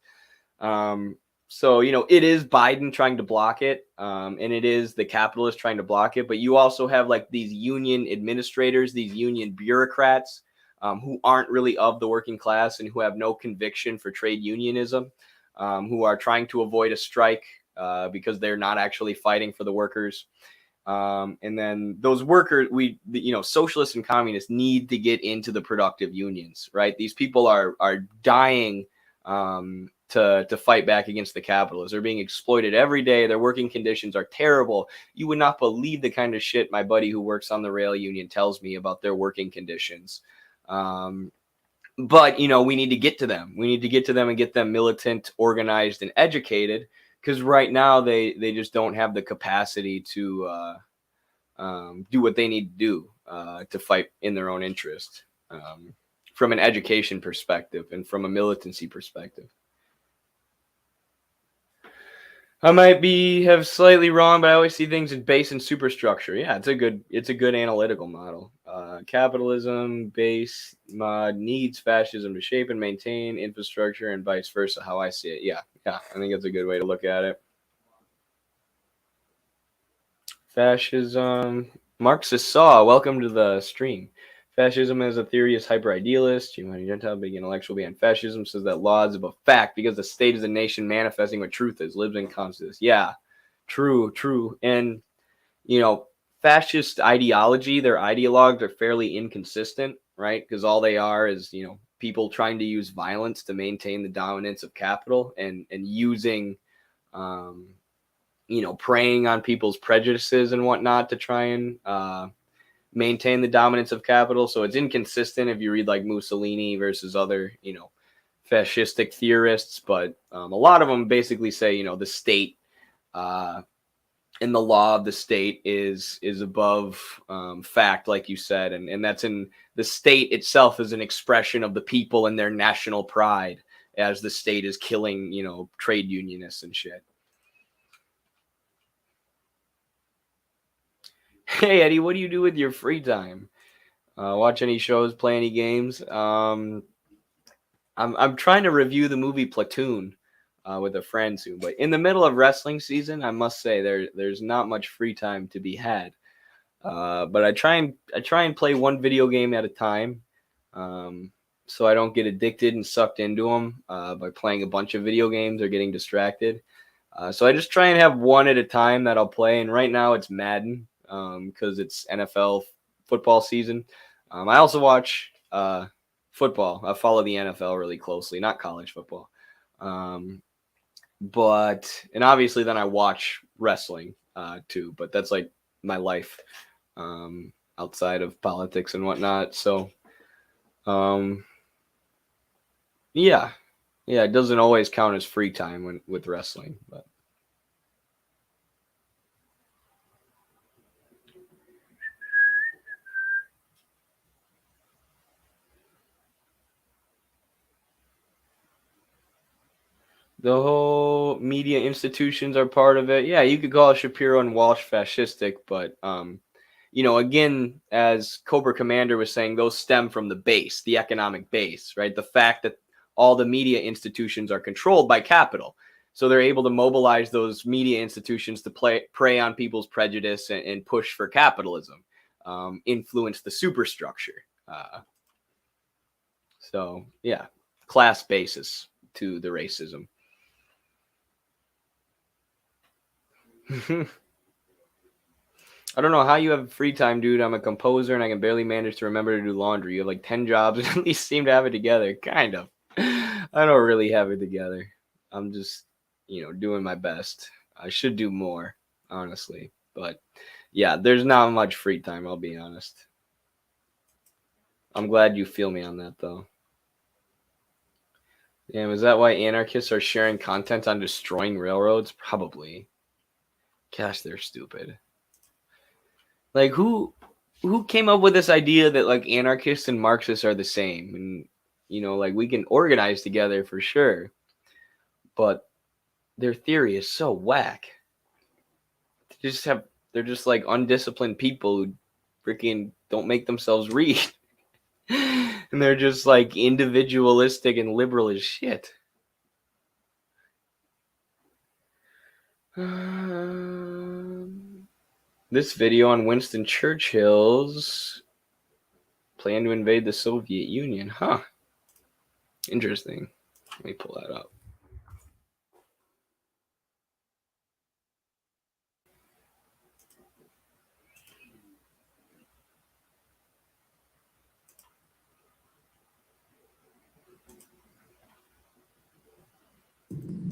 So, it is Biden trying to block it, and it is the capitalists trying to block it. But you also have like these union administrators, these union bureaucrats, who aren't really of the working class and who have no conviction for trade unionism, who are trying to avoid a strike because they're not actually fighting for the workers. And then those workers, socialists and communists need to get into the productive unions, right? These people are dying to fight back against the capitalists. They're being exploited every day. Their working conditions are terrible. You would not believe the kind of shit my buddy who works on the rail union tells me about their working conditions. But we need to get to them. We need to get to them and get them militant, organized, and educated. Because right now they just don't have the capacity to do what they need to do to fight in their own interest, from an education perspective and from a militancy perspective. I might have slightly wrong, but I always see things in base and superstructure. Yeah, it's a good analytical model. Capitalism base mod needs fascism to shape and maintain infrastructure, and vice versa. How I see it. Yeah, I think it's a good way to look at it. Fascism. Marxist Saw, welcome to the stream. Fascism as a theory is hyper-idealist. Humanity Gentile, big intellectual behind fascism, says that law is about fact because the state is a nation manifesting what truth is, lives in consciousness. Yeah, true. And, fascist ideology, their ideologues are fairly inconsistent, right? Because all they are is, people trying to use violence to maintain the dominance of capital and using, preying on people's prejudices and whatnot to try and maintain the dominance of capital. So it's inconsistent if you read like Mussolini versus other, fascistic theorists. But a lot of them basically say, the state and the law of the state is above fact, like you said. And that's in the state itself is an expression of the people and their national pride as the state is killing, trade unionists and shit. Hey Eddie, what do you do with your free time? Watch any shows, play any games? I'm trying to review the movie Platoon with a friend soon, but in the middle of wrestling season, I must say there's not much free time to be had. But I try and play one video game at a time, so I don't get addicted and sucked into them by playing a bunch of video games or getting distracted. So I just try and have one at a time that I'll play, and right now it's Madden. Because it's NFL football season. I also watch football. I follow the NFL really closely, not college football. But obviously then I watch wrestling too, but that's like my life outside of politics and whatnot. So yeah, it doesn't always count as free time with wrestling, but the whole media institutions are part of it. Yeah, you could call Shapiro and Walsh fascistic, but again, as Cobra Commander was saying, those stem from the base, the economic base, right? The fact that all the media institutions are controlled by capital. So they're able to mobilize those media institutions to prey on people's prejudice and push for capitalism, influence the superstructure. So yeah, class basis to the racism. I don't know how you have free time, dude. I'm a composer and I can barely manage to remember to do laundry. You have like 10 jobs and at least seem to have it together. Kind of. I don't really have it together. I'm just, doing my best. I should do more, honestly. But yeah, there's not much free time, I'll be honest. I'm glad you feel me on that, though. Damn, is that why anarchists are sharing content on destroying railroads? Probably. Gosh, they're stupid. Like, who came up with this idea that like anarchists and Marxists are the same? And like we can organize together for sure, but their theory is so whack. They're just like undisciplined people who freaking don't make themselves read. And they're just like individualistic and liberal as shit. This video on Winston Churchill's plan to invade the Soviet Union. Huh. Interesting. Let me pull that up.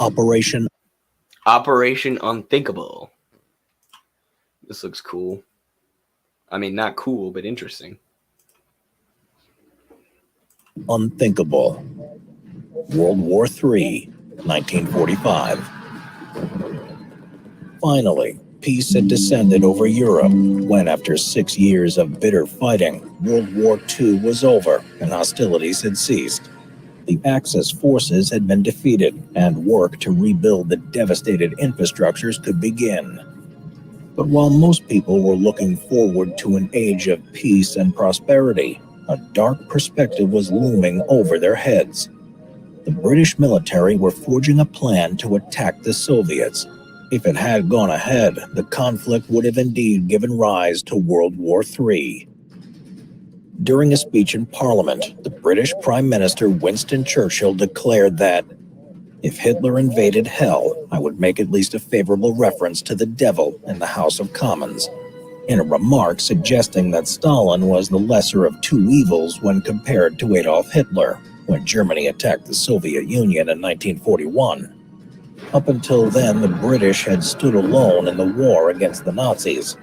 Operation Unthinkable. This looks cool. I mean, not cool, but interesting. Unthinkable. World War III, 1945. Finally, peace had descended over Europe when, after 6 years of bitter fighting, World War II was over and hostilities had ceased. The Axis forces had been defeated, and work to rebuild the devastated infrastructures could begin. But while most people were looking forward to an age of peace and prosperity, a dark perspective was looming over their heads. The British military were forging a plan to attack the Soviets. If it had gone ahead, the conflict would have indeed given rise to World War III. During a speech in Parliament, the British Prime Minister Winston Churchill declared that, "If Hitler invaded hell, I would make at least a favorable reference to the devil in the House of Commons," in a remark suggesting that Stalin was the lesser of two evils when compared to Adolf Hitler when Germany attacked the Soviet Union in 1941. Up until then, the British had stood alone in the war against the Nazis.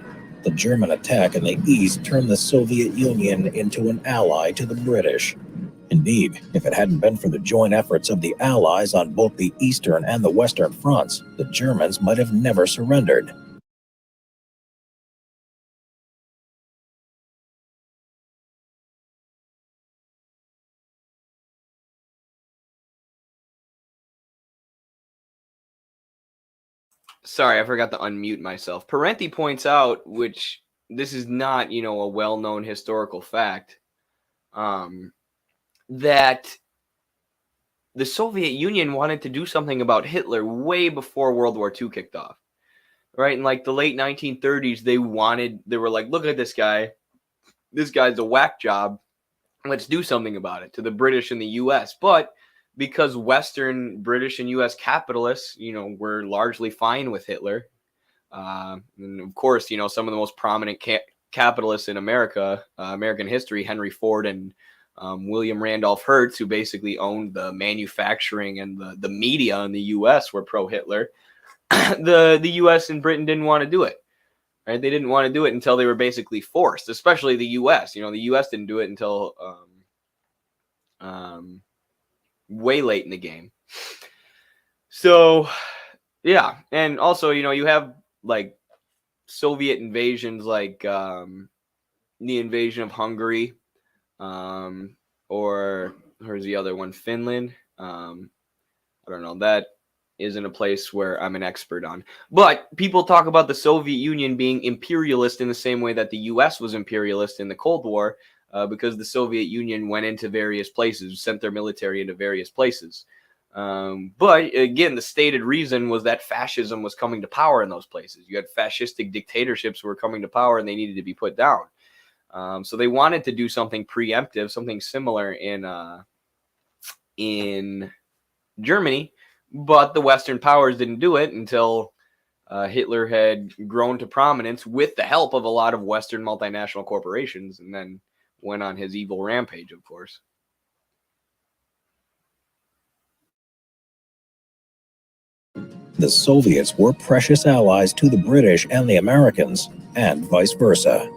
The German attack in the East turned the Soviet Union into an ally to the British. Indeed, if it hadn't been for the joint efforts of the Allies on both the Eastern and the Western fronts, the Germans might have never surrendered. Sorry, I forgot to unmute myself. Parenti points out, which this is not, a well-known historical fact, that the Soviet Union wanted to do something about Hitler way before World War II kicked off, right? In like the late 1930s, they were like, look at this guy. This guy's a whack job. Let's do something about it, to the British and the U.S. But because Western British and U.S. capitalists, were largely fine with Hitler, and of course, some of the most prominent capitalists in American history, Henry Ford and William Randolph Hearst, who basically owned the manufacturing and the media in the U.S., were pro-Hitler. the U.S. and Britain didn't want to do it. Right? They didn't want to do it until they were basically forced, especially the U.S. The U.S. didn't do it until way late in the game. So, yeah. And also, you have like Soviet invasions, like the invasion of Hungary, or where's the other one? Finland. I don't know. That isn't a place where I'm an expert on. But people talk about the Soviet Union being imperialist in the same way that the U.S. was imperialist in the Cold War, because the Soviet Union went into various places, sent their military into various places. But again, the stated reason was that fascism was coming to power in those places. You had fascistic dictatorships who were coming to power and they needed to be put down. So they wanted to do something preemptive, something similar in Germany, but the Western powers didn't do it until Hitler had grown to prominence with the help of a lot of Western multinational corporations, and then went on his evil rampage, of course. The Soviets were precious allies to the British and the Americans, and vice versa.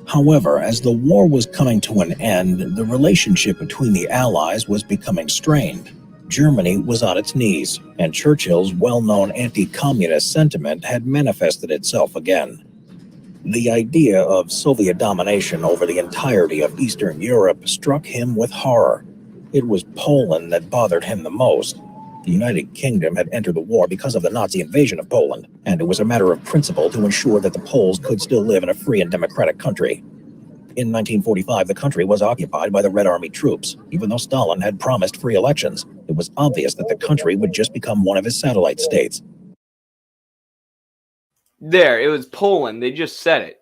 However, as the war was coming to an end, the relationship between the Allies was becoming strained. Germany was on its knees, and Churchill's well-known anti-communist sentiment had manifested itself again. The idea of Soviet domination over the entirety of Eastern Europe struck him with horror. It was Poland that bothered him the most. The United Kingdom had entered the war because of the Nazi invasion of Poland, and it was a matter of principle to ensure that the Poles could still live in a free and democratic country. In 1945, the country was occupied by the Red Army troops. Even though Stalin had promised free elections, it was obvious that the country would just become one of his satellite states. There, it was Poland. They just said it.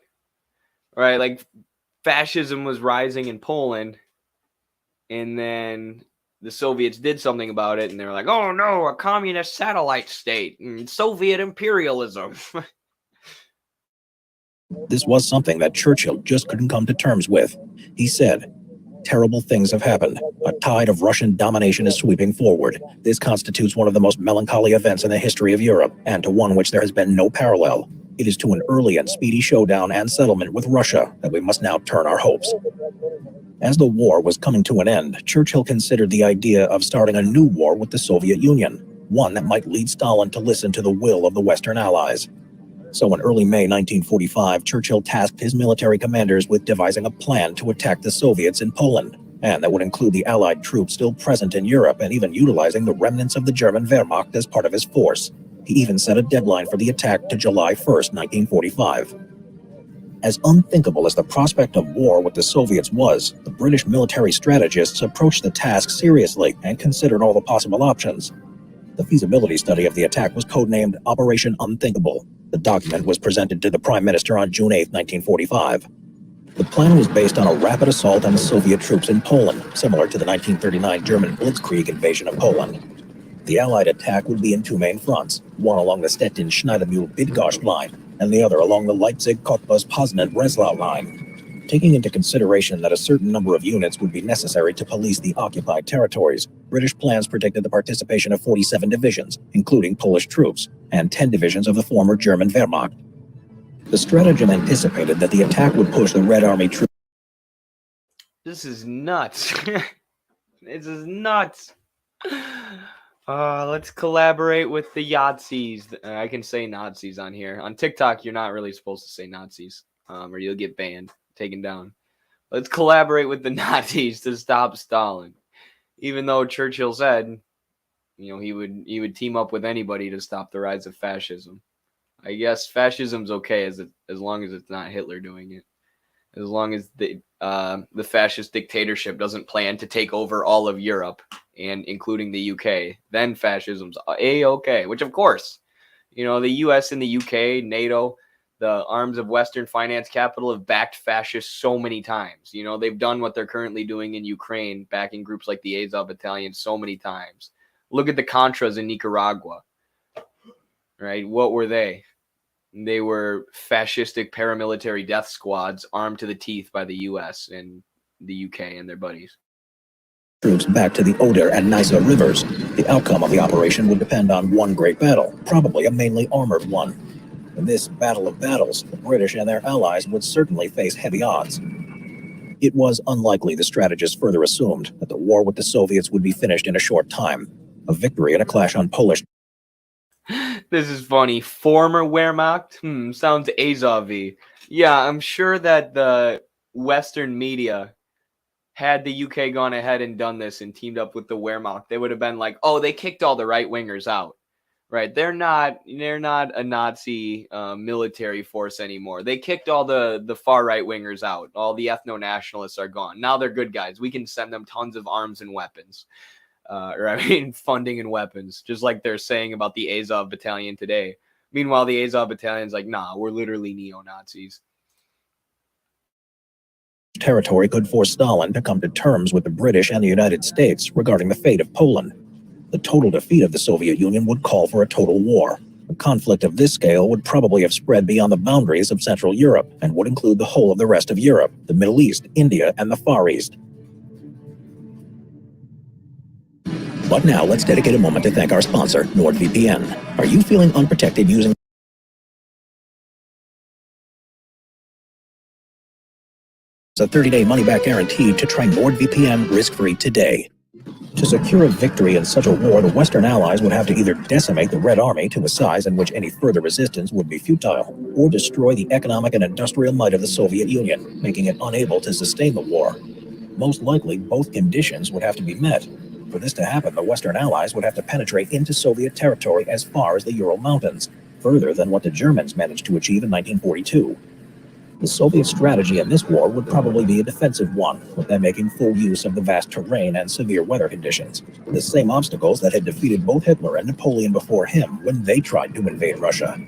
Right? Like fascism was rising in Poland, and then the Soviets did something about it, and they were like, oh no, a communist satellite state, and Soviet imperialism. This was something that Churchill just couldn't come to terms with. He said, "Terrible things have happened. A tide of Russian domination is sweeping forward. This constitutes one of the most melancholy events in the history of Europe, and to one which there has been no parallel. It is to an early and speedy showdown and settlement with Russia that we must now turn our hopes." As the war was coming to an end, Churchill considered the idea of starting a new war with the Soviet Union, one that might lead Stalin to listen to the will of the Western Allies. So in early May 1945, Churchill tasked his military commanders with devising a plan to attack the Soviets in Poland, and that would include the Allied troops still present in Europe and even utilizing the remnants of the German Wehrmacht as part of his force. He even set a deadline for the attack to July 1st, 1945. As unthinkable as the prospect of war with the Soviets was, the British military strategists approached the task seriously and considered all the possible options. The feasibility study of the attack was codenamed Operation Unthinkable. The document was presented to the Prime Minister on June 8, 1945. The plan was based on a rapid assault on the Soviet troops in Poland, similar to the 1939 German Blitzkrieg invasion of Poland. The Allied attack would be in two main fronts, one along the Stettin-Schneidemühl-Bydgoszcz line, and the other along the Leipzig-Cottbus-Poznan-Breslau line. Taking into consideration that a certain number of units would be necessary to police the occupied territories, British plans predicted the participation of 47 divisions, including Polish troops, and 10 divisions of the former German Wehrmacht. The stratagem anticipated that the attack would push the Red Army troops. This is nuts. This is nuts. Let's collaborate with the Yahtzees. I can say Nazis on here. On TikTok, you're not really supposed to say Nazis, or you'll get banned, taken down. Let's collaborate with the Nazis to stop Stalin. Even though Churchill said, he would team up with anybody to stop the rise of fascism. I guess fascism's okay as long as it's not Hitler doing it. As long as the fascist dictatorship doesn't plan to take over all of Europe, and including the UK, then fascism's a-okay. Which, of course, the US and the UK, NATO, the arms of Western finance capital, have backed fascists so many times. They've done what they're currently doing in Ukraine, backing groups like the Azov Battalion so many times. Look at the Contras in Nicaragua, right? What were they? They were fascistic paramilitary death squads armed to the teeth by the US and the UK and their buddies. Troops back to the Oder and Nisa rivers. The outcome of the operation would depend on one great battle, probably a mainly armored one. In this battle of battles, the British and their allies would certainly face heavy odds. It was unlikely, the strategists further assumed, that the war with the Soviets would be finished in a short time. A victory in a clash on Polish. This is funny. Former Wehrmacht? Sounds Azov-y. Yeah, I'm sure that the Western media, had the UK gone ahead and done this and teamed up with the Wehrmacht, they would have been like, oh, they kicked all the right-wingers out. Right? They're not a Nazi military force anymore. They kicked all the far right-wingers out. All the ethno-nationalists are gone. Now they're good guys. We can send them tons of arms and weapons. Funding and weapons, just like they're saying about the Azov Battalion today. Meanwhile, the Azov Battalion's like, nah, we're literally neo-Nazis. Territory could force Stalin to come to terms with the British and the United States regarding the fate of Poland. The total defeat of the Soviet Union would call for a total war. A conflict of this scale would probably have spread beyond the boundaries of Central Europe and would include the whole of the rest of Europe, the Middle East, India, and the Far East. But now let's dedicate a moment to thank our sponsor, NordVPN. Are you feeling unprotected using a 30-day money-back guarantee to try NordVPN risk-free today? To secure a victory in such a war, the Western Allies would have to either decimate the Red Army to a size in which any further resistance would be futile, or destroy the economic and industrial might of the Soviet Union, making it unable to sustain the war. Most likely, both conditions would have to be met. For this to happen, the Western Allies would have to penetrate into Soviet territory as far as the Ural Mountains, further than what the Germans managed to achieve in 1942. The Soviet strategy in this war would probably be a defensive one, with them making full use of the vast terrain and severe weather conditions, the same obstacles that had defeated both Hitler and Napoleon before him when they tried to invade Russia.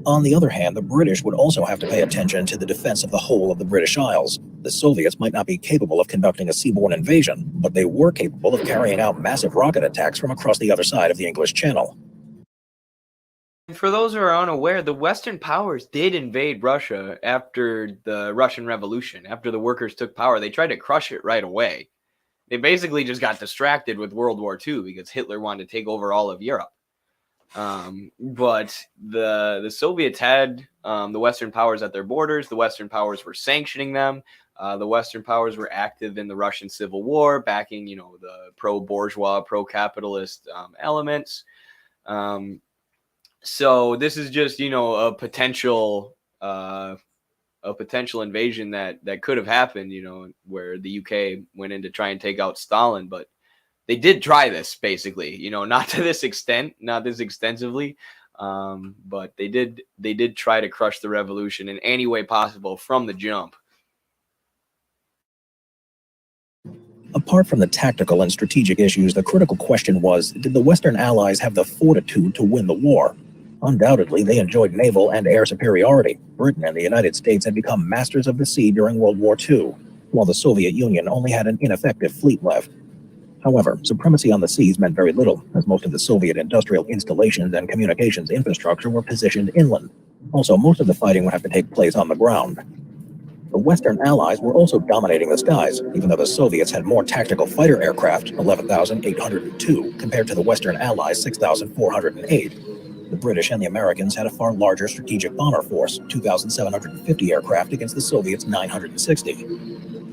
On the other hand, the British would also have to pay attention to the defense of the whole of the British Isles. The Soviets might not be capable of conducting a seaborne invasion, but they were capable of carrying out massive rocket attacks from across the other side of the English Channel. And for those who are unaware, the Western powers did invade Russia after the Russian Revolution. After the workers took power, they tried to crush it right away. They basically just got distracted with World War II because Hitler wanted to take over all of Europe. But the Soviets had the Western powers at their borders. The Western powers were sanctioning them. The Western powers were active in the Russian Civil War, backing, the pro-bourgeois, pro-capitalist elements. So this is just, a potential invasion that could have happened, where the UK went in to try and take out Stalin, but they did try this basically, not to this extent, not this extensively, but they did try to crush the revolution in any way possible from the jump. Apart from the tactical and strategic issues, the critical question was, did the Western Allies have the fortitude to win the war? Undoubtedly, they enjoyed naval and air superiority. Britain and the United States had become masters of the sea during World War II, while the Soviet Union only had an ineffective fleet left. However, supremacy on the seas meant very little, as most of the Soviet industrial installations and communications infrastructure were positioned inland. Also, most of the fighting would have to take place on the ground. The Western Allies were also dominating the skies, even though the Soviets had more tactical fighter aircraft, 11,802, compared to the Western Allies' 6,408. The British and the Americans had a far larger strategic bomber force, 2,750 aircraft against the Soviets' 960.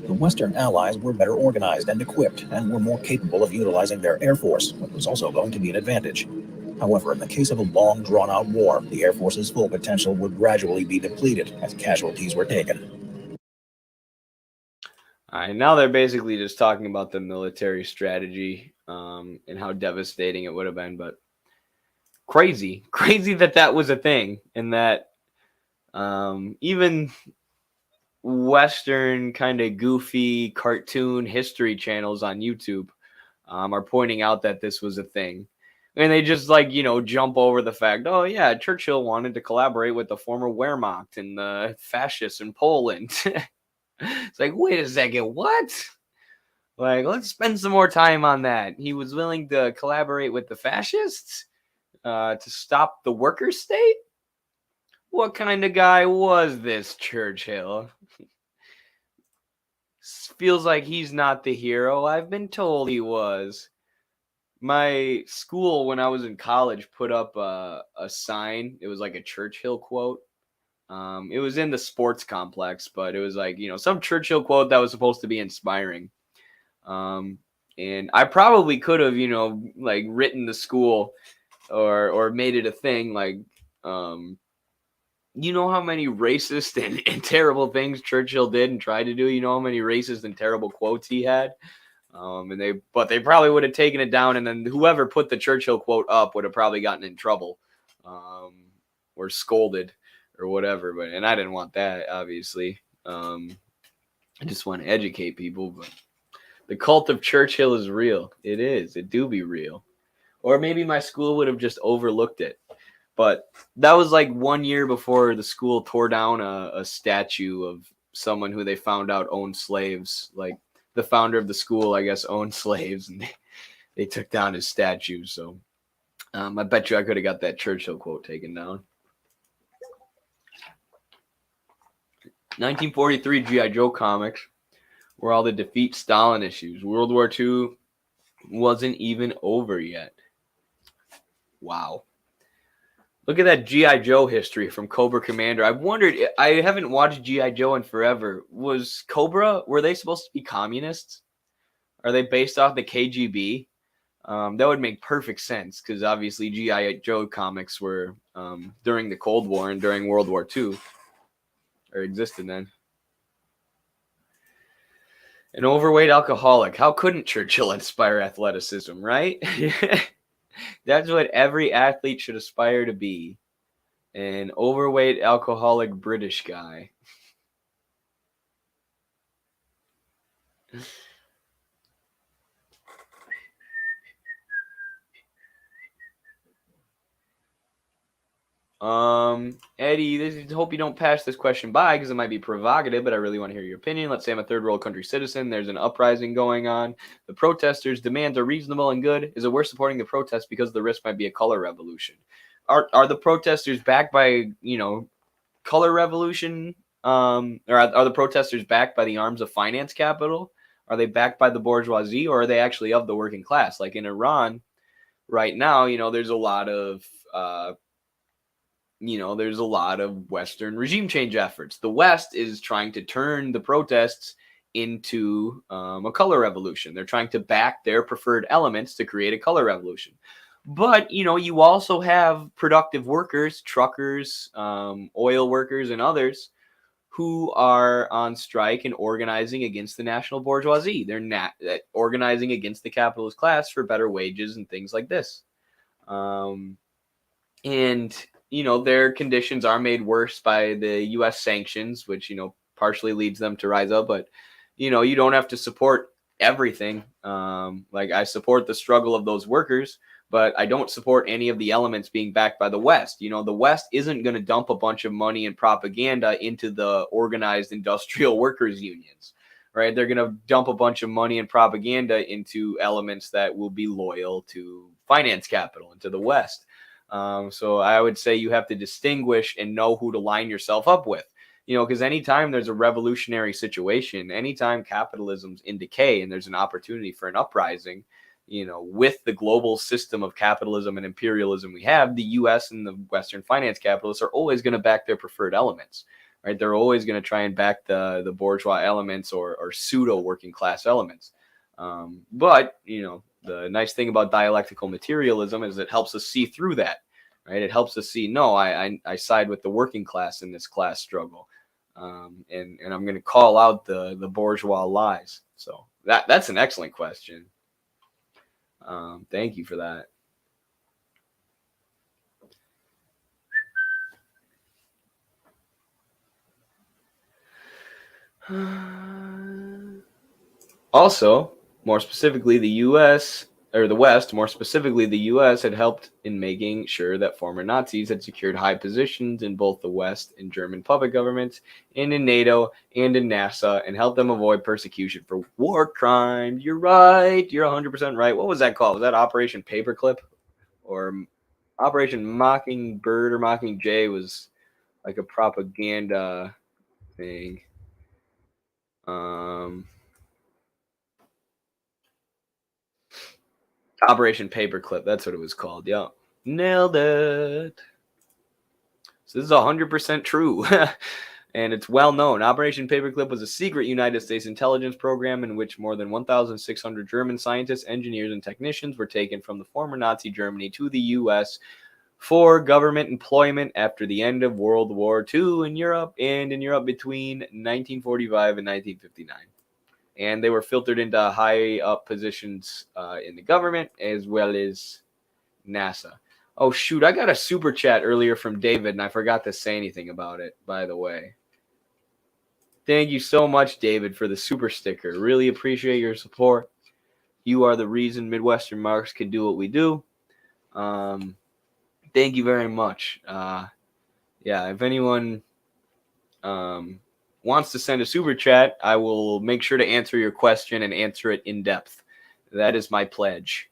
The Western Allies were better organized and equipped, and were more capable of utilizing their air force, which was also going to be an advantage. However, in the case of a long, drawn-out war, the Air Force's full potential would gradually be depleted as casualties were taken. All right, now they're basically just talking about the military strategy and how devastating it would have been, but crazy that was a thing, and that even Western kind of goofy cartoon history channels on YouTube are pointing out that this was a thing. And they just jump over the fact, oh yeah, Churchill wanted to collaborate with the former Wehrmacht and the fascists in Poland. It's like, wait a second, what? Like, let's spend some more time on that. He was willing to collaborate with the fascists to stop the worker state? What kind of guy was this Churchill? Feels like he's not the hero I've been told he was. My school, when I was in college, put up a sign. It was like a Churchill quote. It was in the sports complex, but it was like, some Churchill quote that was supposed to be inspiring. And I probably could have, written the school or made it a thing. Like, you know how many racist and terrible things Churchill did and tried to do? You know how many racist and terrible quotes he had? But they probably would have taken it down, and then whoever put the Churchill quote up would have probably gotten in trouble, or scolded or whatever. And I didn't want that, obviously. I just want to educate people. But the cult of Churchill is real. It is. It do be real. Or maybe my school would have just overlooked it. But that was like 1 year before the school tore down a statue of someone who they found out owned slaves. Like, the founder of the school, I guess, owned slaves, and they took down his statue. So I bet you I could have got that Churchill quote taken down. 1943 G.I. Joe comics were all the defeat Stalin issues. World War II wasn't even over yet. Wow. Look at that G.I. Joe history from Cobra Commander. I've wondered, I haven't watched G.I. Joe in forever. Was Cobra, were they supposed to be communists? Are they based off the KGB? That would make perfect sense because obviously G.I. Joe comics were during the Cold War and during World War II, or existed then. An overweight alcoholic. How couldn't Churchill inspire athleticism, right? That's what every athlete should aspire to be. An overweight alcoholic British guy. Eddie, hope you don't pass this question by because it might be provocative, but I really want to hear your opinion. Let's say I'm a third world country citizen. There's an uprising going on. The protesters' demands are reasonable and good. Is it worth supporting the protest because the risk might be a color revolution? Are the protesters backed by, color revolution? Or are the protesters backed by the arms of finance capital? Are they backed by the bourgeoisie, or are they actually of the working class? Like in Iran right now, there's a lot of there's a lot of Western regime change efforts. The West is trying to turn the protests into a color revolution. They're trying to back their preferred elements to create a color revolution. But, you also have productive workers, truckers, oil workers, and others who are on strike and organizing against the national bourgeoisie. They're not organizing against the capitalist class for better wages and things like this. And their conditions are made worse by the U.S. sanctions, which, partially leads them to rise up. But, you don't have to support everything. Like I support the struggle of those workers, but I don't support any of the elements being backed by the West. The West isn't going to dump a bunch of money and propaganda into the organized industrial workers unions, right? They're going to dump a bunch of money and propaganda into elements that will be loyal to finance capital and to the West. So I would say you have to distinguish and know who to line yourself up with, because anytime there's a revolutionary situation, anytime capitalism's in decay and there's an opportunity for an uprising, with the global system of capitalism and imperialism we have, the U.S. and the Western finance capitalists are always going to back their preferred elements, right? They're always going to try and back the bourgeois elements or pseudo working class elements. But the nice thing about dialectical materialism is it helps us see through that, right? It helps us see, no, I side with the working class in this class struggle. And I'm going to call out the bourgeois lies. So that's an excellent question. Thank you for that. Also, more specifically, the U.S. or the West, more specifically the U.S., had helped in making sure that former Nazis had secured high positions in both the West and German puppet governments, and in NATO and in NASA, and helped them avoid persecution for war crimes. You're right. You're 100% right. What was that called? Was that Operation Paperclip? Or Operation Mockingbird or Mockingjay was like a propaganda thing. Operation Paperclip, that's what it was called. Yeah, nailed it. So this is 100% true. And it's well known. Operation Paperclip was a secret United States intelligence program in which more than 1,600 German scientists, engineers, and technicians were taken from the former Nazi Germany to the U.S. for government employment after the end of World War II in Europe between 1945 and 1959. And they were filtered into high up positions in the government as well as NASA. Oh, shoot. I got a super chat earlier from David, and I forgot to say anything about it, by the way. Thank you so much, David, for the super sticker. Really appreciate your support. You are the reason Midwestern Marks can do what we do. Thank you very much. If anyone wants to send a super chat, I will make sure to answer your question and answer it in depth. That is my pledge.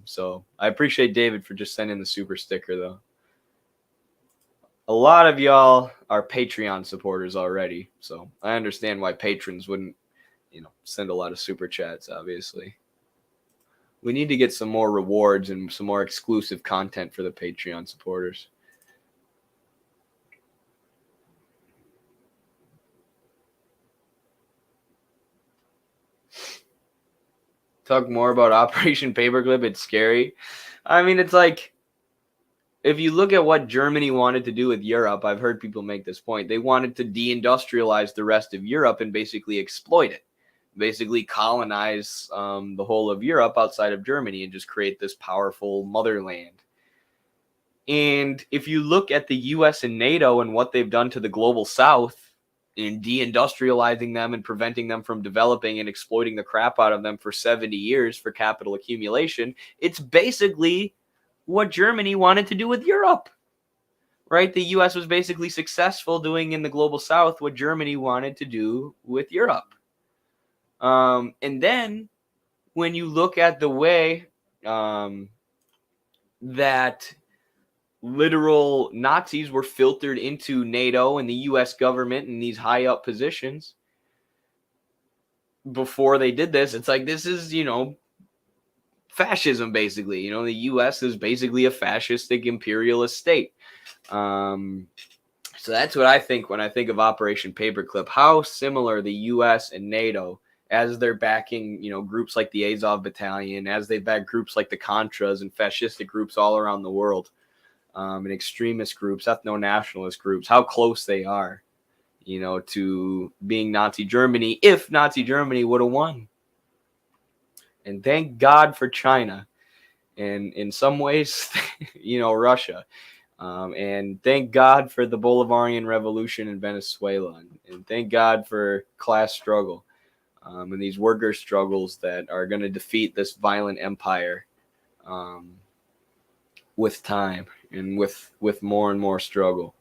So I appreciate David for just sending the super sticker, though. A lot of y'all are Patreon supporters already, so I understand why patrons wouldn't, send a lot of super chats, obviously. We need to get some more rewards and some more exclusive content for the Patreon supporters. Talk more about Operation Paperclip. It's scary. I mean, it's like, if you look at what Germany wanted to do with Europe, I've heard people make this point. They wanted to deindustrialize the rest of Europe and basically exploit it. Basically colonize the whole of Europe outside of Germany and just create this powerful motherland. And if you look at the U.S. and NATO and what they've done to the global South in deindustrializing them and preventing them from developing and exploiting the crap out of them for 70 years for capital accumulation, it's basically what Germany wanted to do with Europe. right? The U.S. was basically successful doing in the global South what Germany wanted to do with Europe. And then when you look at the way that literal Nazis were filtered into NATO and the U.S. government in these high up positions before they did this, it's like, this is, fascism, basically. The U.S. is basically a fascistic imperialist state. So that's what I think when I think of Operation Paperclip, how similar the U.S. and NATO, as they're backing, groups like the Azov Battalion, as they back groups like the Contras and fascistic groups all around the world, and extremist groups, ethno-nationalist groups, how close they are, to being Nazi Germany, if Nazi Germany would have won. And thank God for China, and in some ways, Russia. And thank God for the Bolivarian Revolution in Venezuela. And thank God for class struggle, and these worker struggles that are going to defeat this violent empire with time and with more and more struggle.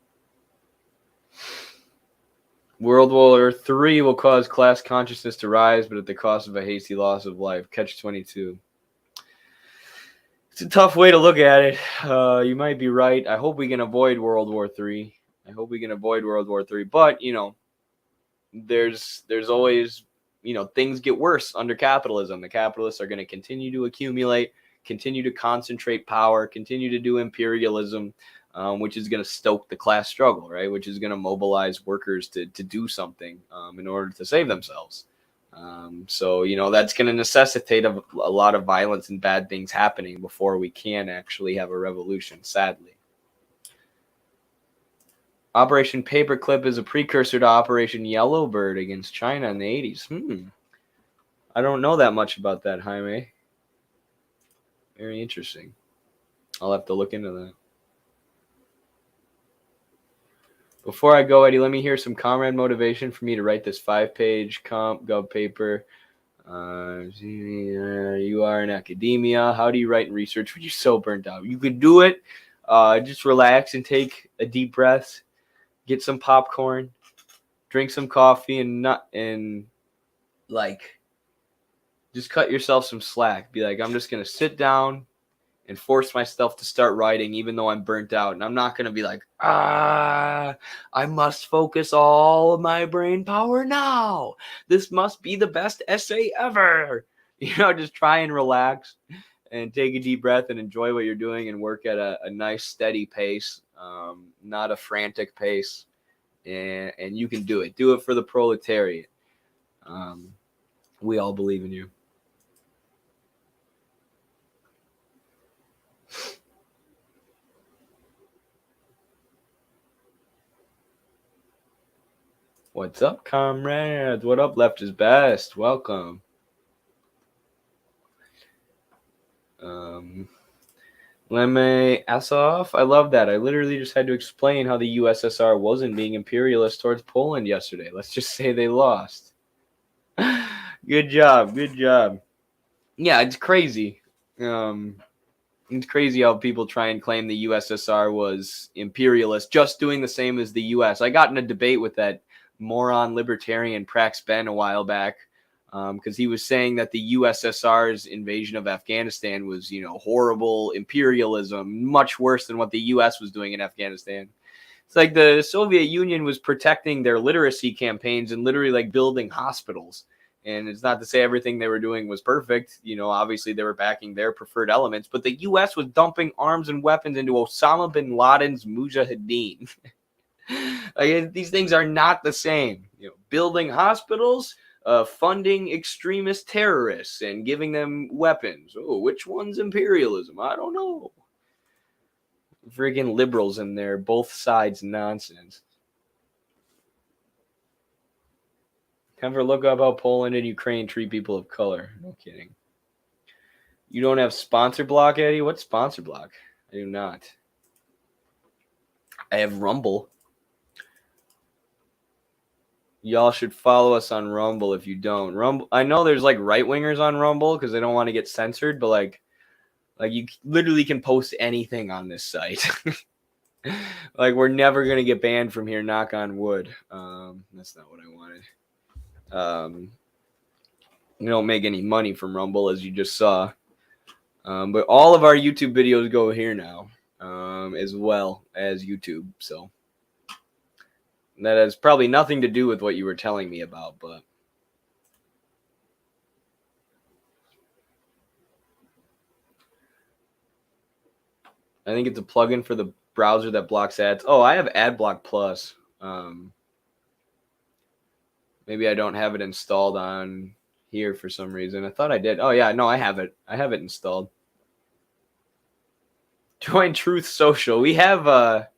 World War III will cause class consciousness to rise, but at the cost of a hasty loss of life. Catch-22. It's a tough way to look at it. You might be right. I hope we can avoid World War III. But, there's always, things get worse under capitalism. The capitalists are going to continue to accumulate, continue to concentrate power, continue to do imperialism, which is going to stoke the class struggle, right? Which is going to mobilize workers to do something in order to save themselves. So, that's going to necessitate a lot of violence and bad things happening before we can actually have a revolution, sadly. Operation Paperclip is a precursor to Operation Yellowbird against China in the 80s. I don't know that much about that, Jaime. Very interesting. I'll have to look into that. Before I go, Eddie, let me hear some comrade motivation for me to write this 5-page comp gov paper. You are in academia. How do you write and research when you're so burnt out? You could do it. Just relax and take a deep breath. Get some popcorn. Drink some coffee and just cut yourself some slack. Be like, I'm just going to sit down and force myself to start writing even though I'm burnt out. And I'm not going to be like, I must focus all of my brain power now. This must be the best essay ever. Just try and relax and take a deep breath and enjoy what you're doing and work at a nice steady pace, not a frantic pace. And you can do it. Do it for the proletariat. We all believe in you. What's up, comrades? What up, left is best? Welcome. Lemme Assoff, I love that. I literally just had to explain how the USSR wasn't being imperialist towards Poland yesterday. Let's just say they lost. Good job. Yeah, it's crazy. It's crazy how people try and claim the USSR was imperialist, just doing the same as the US. I got in a debate with that moron libertarian Prax Ben a while back, because he was saying that the USSR's invasion of Afghanistan was, horrible imperialism, much worse than what the US was doing in Afghanistan. It's like the Soviet Union was protecting their literacy campaigns and literally building hospitals. And it's not to say everything they were doing was perfect. Obviously they were backing their preferred elements, but the U.S. was dumping arms and weapons into Osama bin Laden's Mujahideen. These things are not the same. Building hospitals, funding extremist terrorists, and giving them weapons. Oh, which one's imperialism? I don't know. Friggin' liberals in there, both sides nonsense. Ever look up how Poland and Ukraine treat people of color? No kidding. You don't have sponsor block, Eddie? What's sponsor block? I do not. I have Rumble. Y'all should follow us on Rumble if you don't. Rumble. I know there's right wingers on Rumble because they don't want to get censored, but you literally can post anything on this site. Like, we're never going to get banned from here, knock on wood. That's not what I wanted. We don't make any money from Rumble, as you just saw. But all of our YouTube videos go here now, as well as YouTube. So that has probably nothing to do with what you were telling me about, but I think it's a plugin for the browser that blocks ads. Oh, I have AdBlock Plus. Maybe I don't have it installed on here for some reason. I thought I did. Oh yeah, no, I have it. I have it installed. Join Truth Social. We have a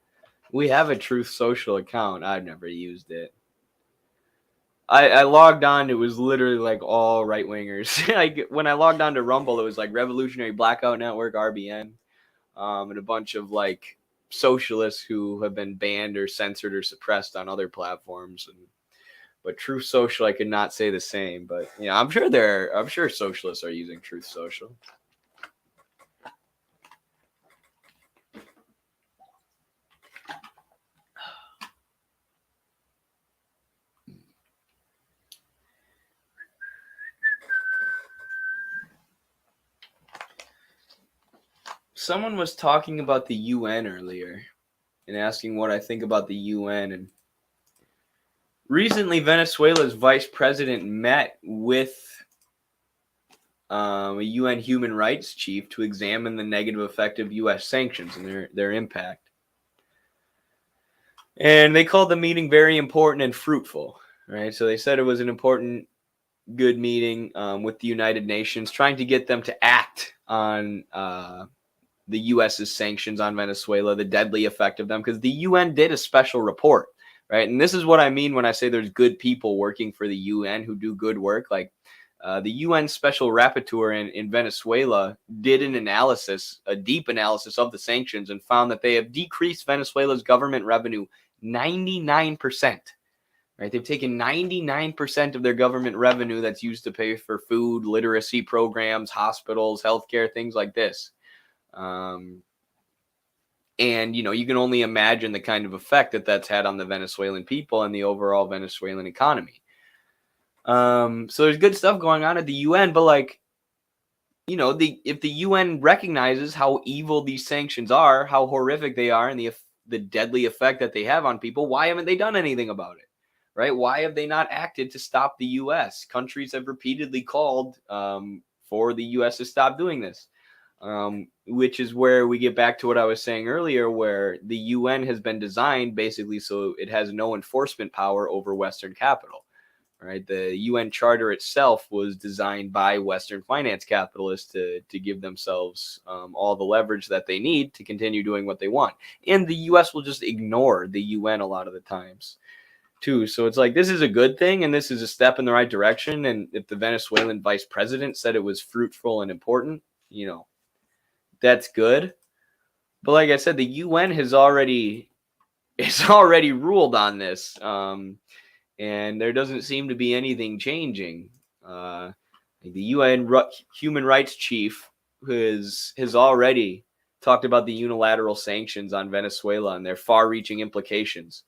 Truth Social account. I've never used it. I logged on. It was literally like all right wingers. Like when I logged on to Rumble, it was like Revolutionary Blackout Network (RBN), and a bunch of like socialists who have been banned or censored or suppressed on other platforms. But Truth Social, I could not say the same. But yeah, I'm sure socialists are using Truth Social. Someone was talking about the UN earlier and asking what I think about the UN. And recently, Venezuela's vice president met with a UN human rights chief to examine the negative effect of U.S. sanctions and their impact. And they called the meeting very important and fruitful, right? So they said it was an important, good meeting with the United Nations, trying to get them to act on the U.S.'s sanctions on Venezuela, the deadly effect of them, because the UN did a special report, right? And this is what I mean when I say there's good people working for the UN who do good work. Like the UN Special Rapporteur in Venezuela did an analysis, a deep analysis of the sanctions, and found that they have decreased Venezuela's government revenue 99%. Right? They've taken 99% of their government revenue that's used to pay for food, literacy programs, hospitals, healthcare, things like this. And, you can only imagine the kind of effect that that's had on the Venezuelan people and the overall Venezuelan economy. So there's good stuff going on at the UN, but like, if the UN recognizes how evil these sanctions are, how horrific they are, and the deadly effect that they have on people, why haven't they done anything about it? Right? Why have they not acted to stop the U.S.? Countries have repeatedly called for the U.S. to stop doing this. Which is where we get back to what I was saying earlier, where the UN has been designed basically so it has no enforcement power over Western capital, right? The UN Charter itself was designed by Western finance capitalists to give themselves all the leverage that they need to continue doing what they want. And the US will just ignore the UN a lot of the times too. So it's like, this is a good thing and this is a step in the right direction. And if the Venezuelan vice president said it was fruitful and important, that's good. But like I said, the UN has already ruled on this. And there doesn't seem to be anything changing. The UN human rights chief has already talked about the unilateral sanctions on Venezuela and their far-reaching implications.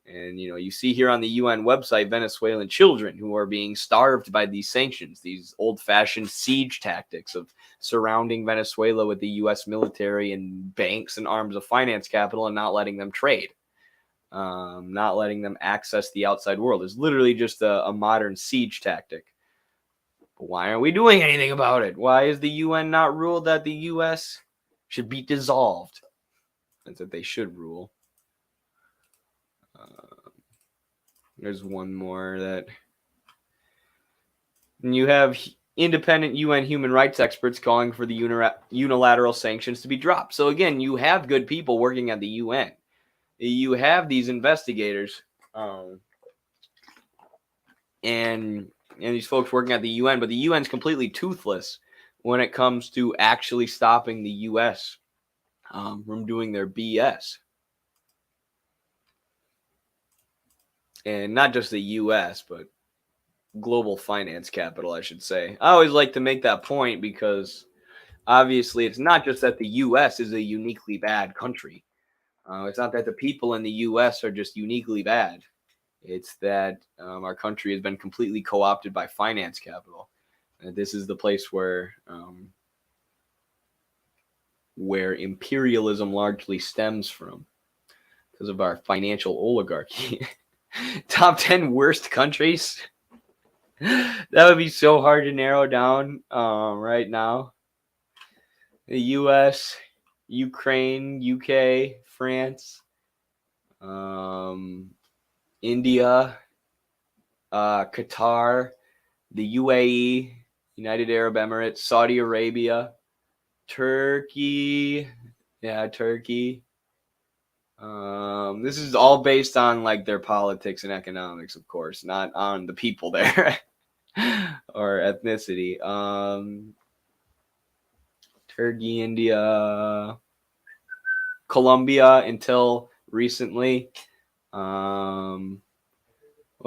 And, you see here on the UN website, Venezuelan children who are being starved by these sanctions, these old-fashioned siege tactics of surrounding Venezuela with the U.S. military and banks and arms of finance capital and not letting them trade, not letting them access the outside world. It's literally just a modern siege tactic. But why aren't we doing anything about it? Why is the UN not ruled that the U.S. should be dissolved? That's what they should rule. There's one more that you have independent UN human rights experts calling for the unilateral sanctions to be dropped. So again, you have good people working at the UN. You have these investigators and these folks working at the UN, but the UN's completely toothless when it comes to actually stopping the US from doing their BS. And not just the U.S., but global finance capital, I should say. I always like to make that point because obviously it's not just that the U.S. is a uniquely bad country. It's not that the people in the U.S. are just uniquely bad. It's that our country has been completely co-opted by finance capital. And this is the place where imperialism largely stems from, because of our financial oligarchy. Top 10 worst countries. That would be so hard to narrow down right now. The U.S., Ukraine, UK, France, India, Qatar, the UAE, United Arab Emirates, Saudi Arabia, Turkey. Yeah, Turkey. This is all based on like their politics and economics, of course, not on the people there or ethnicity. Turkey, India, Colombia until recently. Well,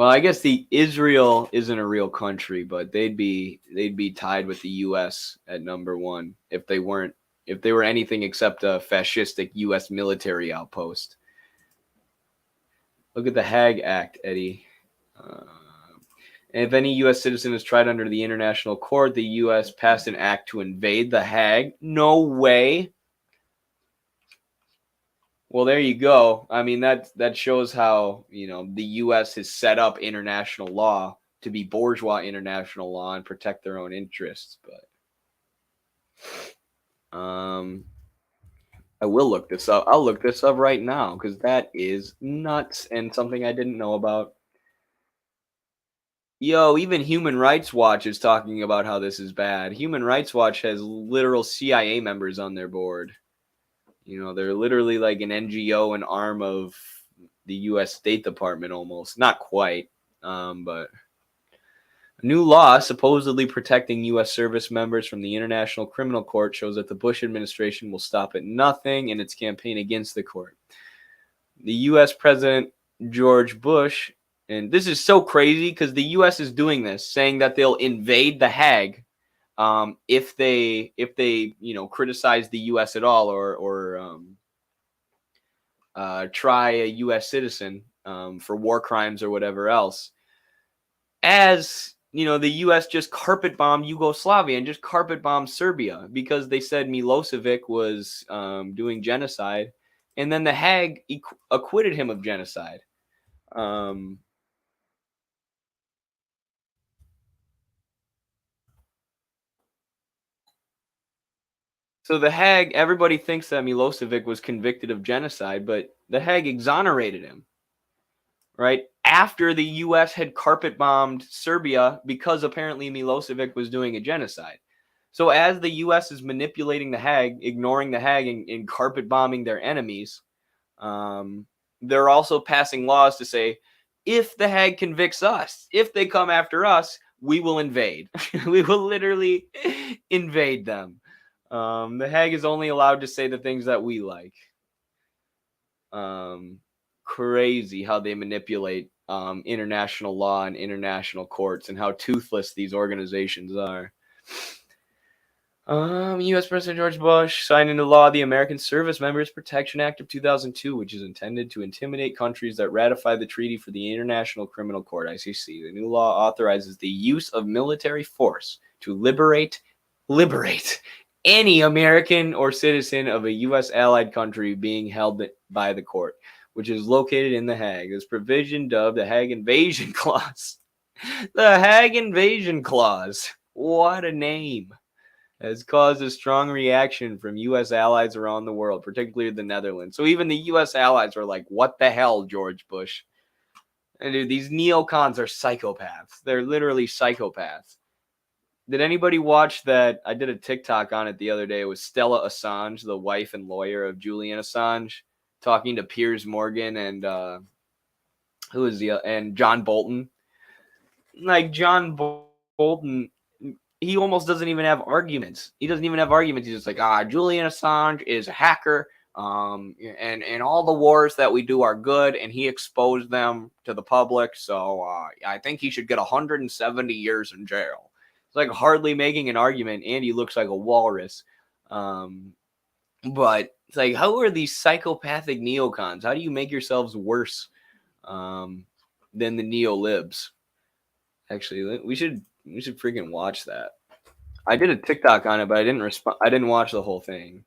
I guess the Israel isn't a real country, but they'd be tied with the U.S. at number one if they were anything except a fascistic U.S. military outpost. Look at the Hague Act, Eddie. And if any U.S. citizen is tried under the International Court, the U.S. passed an act to invade the Hague. No way. Well, there you go. I mean, that shows how, the U.S. has set up international law to be bourgeois international law and protect their own interests. But I will look this up. I'll look this up right now because that is nuts and something I didn't know about. Yo, even Human Rights Watch is talking about how this is bad. Human Rights Watch has literal CIA members on their board. They're literally like an NGO, an arm of the U.S. State Department almost. Not quite, but a new law supposedly protecting U.S. service members from the International Criminal Court shows that the Bush administration will stop at nothing in its campaign against the court. The U.S. President George Bush, and this is so crazy because the U.S. is doing this, saying that they'll invade the Hague if they criticize the U.S. at all or try a U.S. citizen for war crimes or whatever else. As the U.S. just carpet bombed Yugoslavia and just carpet bombed Serbia because they said Milosevic was doing genocide, and then the Hague acquitted him of genocide. So the Hague, everybody thinks that Milosevic was convicted of genocide, but the Hague exonerated him, right? After the U.S. had carpet bombed Serbia because apparently Milosevic was doing a genocide. So as the U.S. is manipulating the Hague, ignoring the Hague, and carpet bombing their enemies, they're also passing laws to say, if the Hague convicts us, if they come after us, we will invade. We will literally invade them. The Hague is only allowed to say the things that we like. Crazy how they manipulate international law and international courts and how toothless these organizations are. U.S. President George Bush signed into law the American Service Members Protection Act of 2002, which is intended to intimidate countries that ratify the treaty for the International Criminal Court, ICC. The new law authorizes the use of military force to liberate any American or citizen of a U.S. allied country being held by the court, which is located in The Hague. This provision, dubbed the Hague Invasion Clause. The Hague Invasion Clause. What a name. Has caused a strong reaction from U.S. allies around the world, particularly the Netherlands. So even the U.S. allies are like, what the hell, George Bush? And dude, these neocons are psychopaths. They're literally psychopaths. Did anybody watch that? I did a TikTok on it the other day. It was Stella Assange, the wife and lawyer of Julian Assange, talking to Piers Morgan and and John Bolton. Like John Bolton, he almost doesn't even have arguments. He doesn't even have arguments. He's just like, Julian Assange is a hacker. And all the wars that we do are good, and he exposed them to the public. So I think he should get 170 years in jail. It's like hardly making an argument, and he looks like a walrus. But it's like, how are these psychopathic neocons? How do you make yourselves worse than the neo-libs? Actually, we should freaking watch that. I did a TikTok on it, but I didn't respond. I didn't watch the whole thing.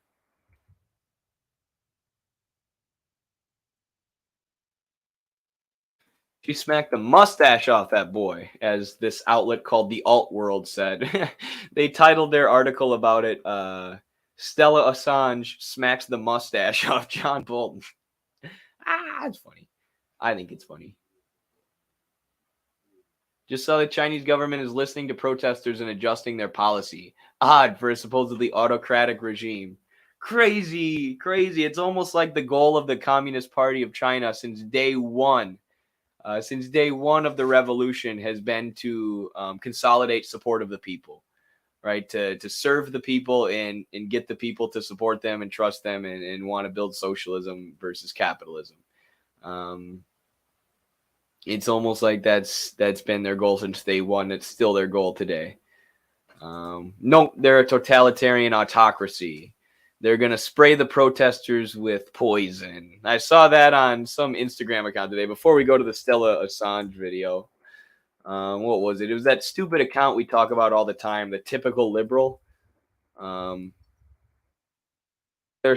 She smacked the mustache off that boy, as this outlet called the Alt World said. They titled their article about it, Stella Assange smacks the mustache off John Bolton. It's funny. I think it's funny. Just saw the Chinese government is listening to protesters and adjusting their policy. Odd for a supposedly autocratic regime. Crazy, crazy. It's almost like the goal of the Communist Party of China since day one. Since day one of the revolution has been to consolidate support of the people, right? To serve the people and get the people to support them and trust them and want to build socialism versus capitalism. It's almost like that's been their goal since day one. It's still their goal today. No, they're a totalitarian autocracy. They're going to spray the protesters with poison. I saw that on some Instagram account today before we go to the Stella Assange video. What was it? It was that stupid account we talk about all the time, the typical liberal. They're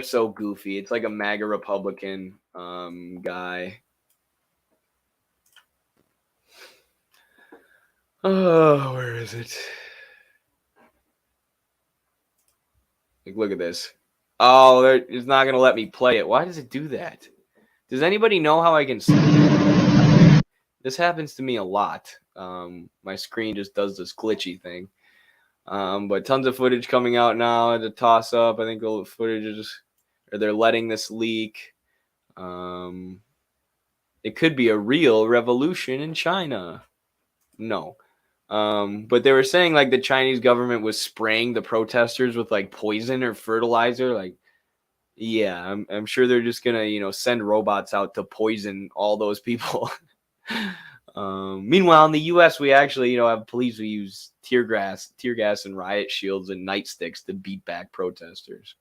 so goofy. It's like a MAGA Republican guy. Oh, where is it? Like, look at this. Oh, it's not going to let me play it. Why does it do that? Does anybody know how I can... This happens to me a lot. My screen just does this glitchy thing. But tons of footage coming out now to toss up. I think the footage is... Or they're letting this leak. It could be a real revolution in China. No. But they were saying like the Chinese government was spraying the protesters with like poison or fertilizer. Like, yeah, I'm sure they're just gonna, send robots out to poison all those people. Meanwhile, in the U.S., we actually, have police who use tear gas and riot shields and nightsticks to beat back protesters.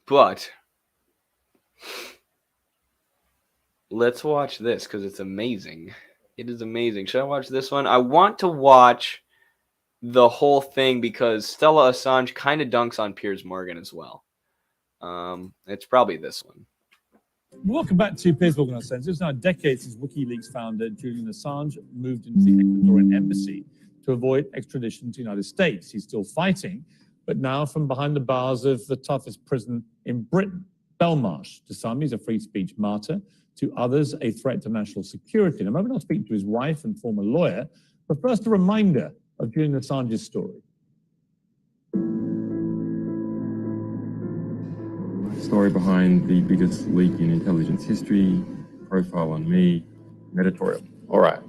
But let's watch this because it's amazing. It is amazing. Should I watch this one? I want to watch the whole thing because Stella Assange kind of dunks on Piers Morgan as well. It's probably this one. Welcome back to Piers Morgan Uncensored. It's now decades since WikiLeaks founder Julian Assange moved into the Ecuadorian embassy to avoid extradition to the United States. He's still fighting, but now from behind the bars of the toughest prison in Britain, Belmarsh. To some, he's a free speech martyr. To others, a threat to national security. In a moment, I'll speak to his wife and former lawyer, but first a reminder of Julian Assange's story. Story behind the biggest leak in intelligence history, profile on me, an editorial. All right.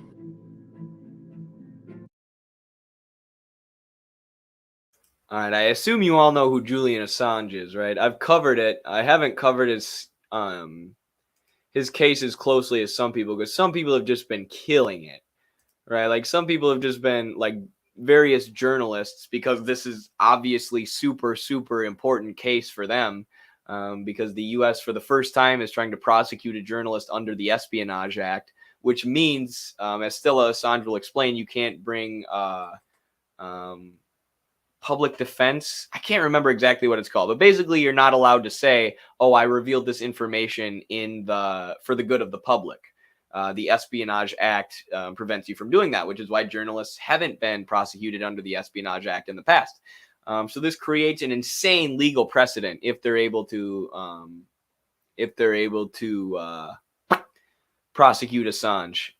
All right, I assume you all know who Julian Assange is, right? I've covered it. I haven't covered his case as closely as some people, because some people have just been killing it, right? Like some people have just been like various journalists, because this is obviously super, super important case for them, because the U.S. for the first time is trying to prosecute a journalist under the Espionage Act, which means, as Stella Assange will explain, you can't bring public defense. I can't remember exactly what it's called, but basically you're not allowed to say, oh, I revealed this information for the good of the public. The Espionage Act prevents you from doing that, which is why journalists haven't been prosecuted under the Espionage Act in the past. So this creates an insane legal precedent if they're able to prosecute Assange.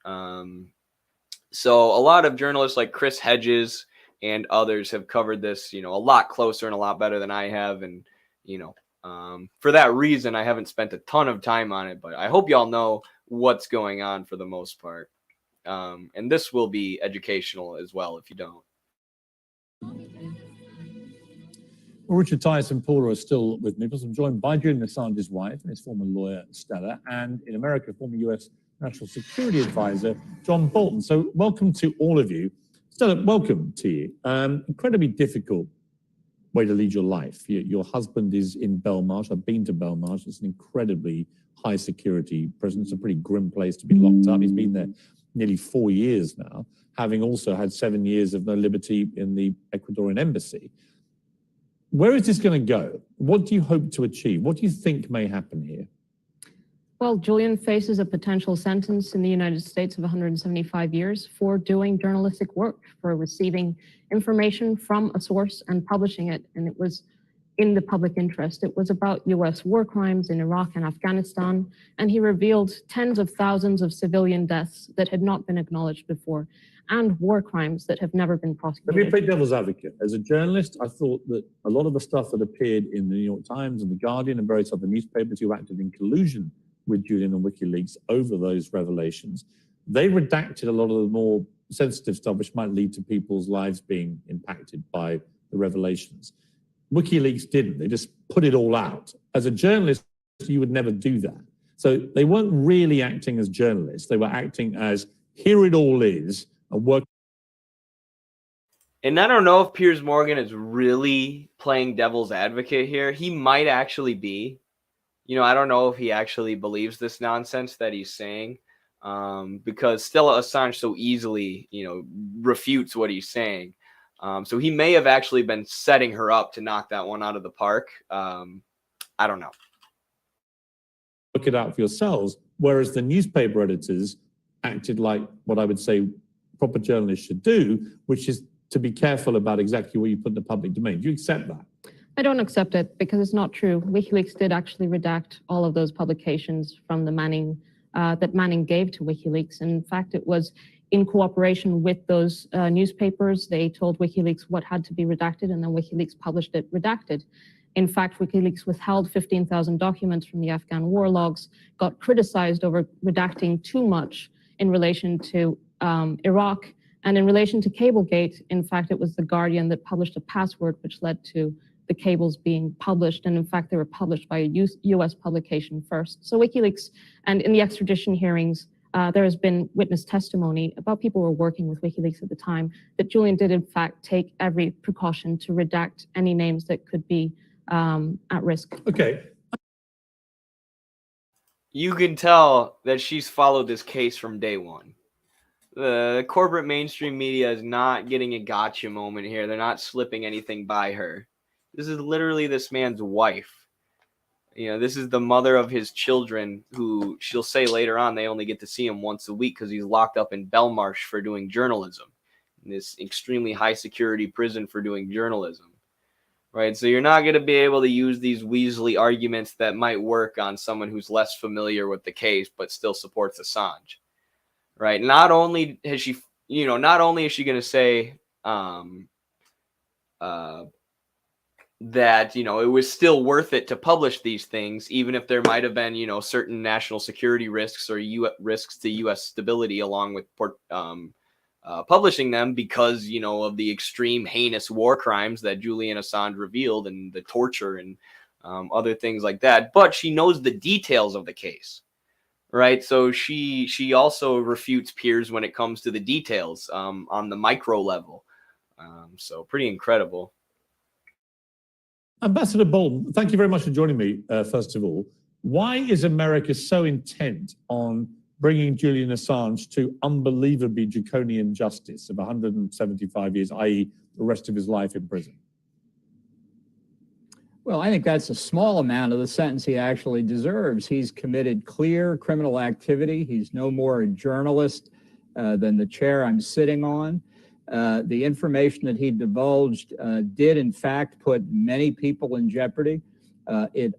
So a lot of journalists like Chris Hedges and others have covered this, a lot closer and a lot better than I have. And, for that reason, I haven't spent a ton of time on it, but I hope y'all know what's going on for the most part. And this will be educational as well if you don't. Well, Richard Tice and Paula are still with me, because I'm joined by Julian Assange's wife and his former lawyer, Stella, and in America, former U.S. National Security Advisor, John Bolton. So welcome to all of you. Stella, welcome to you. Incredibly difficult way to lead your life. Your husband is in Belmarsh. I've been to Belmarsh. It's an incredibly high security prison. It's a pretty grim place to be locked up. He's been there nearly 4 years now, having also had 7 years of no liberty in the Ecuadorian embassy. Where is this going to go? What do you hope to achieve? What do you think may happen here? Well, Julian faces a potential sentence in the United States of 175 years for doing journalistic work, for receiving information from a source and publishing it. And it was in the public interest. It was about US war crimes in Iraq and Afghanistan. And he revealed tens of thousands of civilian deaths that had not been acknowledged before, and war crimes that have never been prosecuted. Let me play devil's advocate. As a journalist, I thought that a lot of the stuff that appeared in the New York Times and the Guardian and various other newspapers who acted in collusion with Julian and WikiLeaks over those revelations, they redacted a lot of the more sensitive stuff which might lead to people's lives being impacted by the revelations. WikiLeaks didn't. They just put it all out. As a journalist, you would never do that. So they weren't really acting as journalists. They were acting as, here it all is, and work. And I don't know if Piers Morgan is really playing devil's advocate here. He might actually be. You know, I don't know if he actually believes this nonsense that he's saying, because Stella Assange so easily, refutes what he's saying. So he may have actually been setting her up to knock that one out of the park. I don't know. Look it out for yourselves, whereas the newspaper editors acted like what I would say proper journalists should do, which is to be careful about exactly what you put in the public domain. Do you accept that? I don't accept it because it's not true. WikiLeaks did actually redact all of those publications from the Manning, that Manning gave to WikiLeaks. And in fact, it was in cooperation with those newspapers. They told WikiLeaks what had to be redacted, and then WikiLeaks published it redacted. In fact, WikiLeaks withheld 15,000 documents from the Afghan war logs, got criticized over redacting too much in relation to Iraq. And in relation to Cablegate, in fact, it was The Guardian that published a password which led to the cables being published. And in fact, they were published by a US publication first. So WikiLeaks, and in the extradition hearings, there has been witness testimony about people who were working with WikiLeaks at the time, that Julian did in fact take every precaution to redact any names that could be at risk. Okay. You can tell that she's followed this case from day one. The corporate mainstream media is not getting a gotcha moment here. They're not slipping anything by her. This is literally this man's wife. This is the mother of his children, who she'll say later on they only get to see him once a week because he's locked up in Belmarsh for doing journalism, in this extremely high security prison for doing journalism. Right? So you're not going to be able to use these Weasley arguments that might work on someone who's less familiar with the case but still supports Assange. Right? Not only is she going to say that, it was still worth it to publish these things, even if there might have been, certain national security risks or risks to U.S. stability along with publishing them because, of the extreme heinous war crimes that Julian Assange revealed and the torture and other things like that. But she knows the details of the case, right? So she also refutes Piers when it comes to the details on the micro level. So pretty incredible. Ambassador Bolton, thank you very much for joining me, first of all. Why is America so intent on bringing Julian Assange to unbelievably draconian justice of 175 years, i.e. the rest of his life in prison? Well, I think that's a small amount of the sentence he actually deserves. He's committed clear criminal activity. He's no more a journalist than the chair I'm sitting on. The information that he divulged did, in fact, put many people in jeopardy. It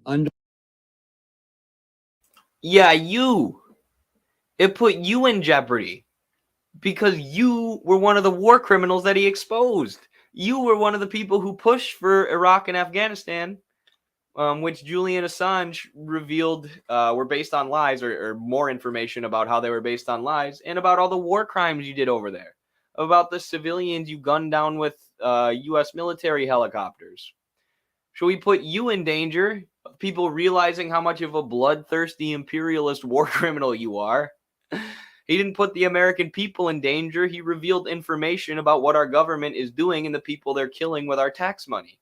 put you in jeopardy because you were one of the war criminals that he exposed. You were one of the people who pushed for Iraq and Afghanistan, which Julian Assange revealed were based on lies, or more information about how they were based on lies, and about all the war crimes you did over there, about the civilians you gunned down with U.S. military helicopters. Should we put you in danger of people realizing how much of a bloodthirsty imperialist war criminal you are? He didn't put the American people in danger. He revealed information about what our government is doing and the people they're killing with our tax money.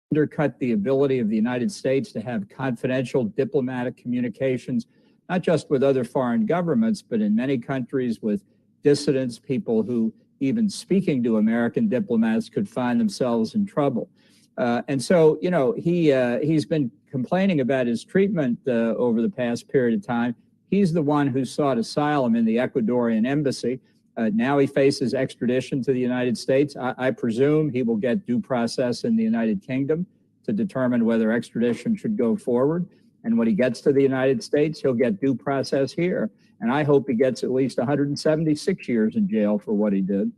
Undercut the ability of the United States to have confidential diplomatic communications, not just with other foreign governments, but in many countries with dissidents, people who even speaking to American diplomats could find themselves in trouble. And so, you know, he's been complaining about his treatment over the past period of time. He's the one who sought asylum in the Ecuadorian embassy. Now he faces extradition to the United States. I presume he will get due process in the United Kingdom to determine whether extradition should go forward. And when he gets to the United States, he'll get due process here. And I hope he gets at least 176 years in jail for what he did.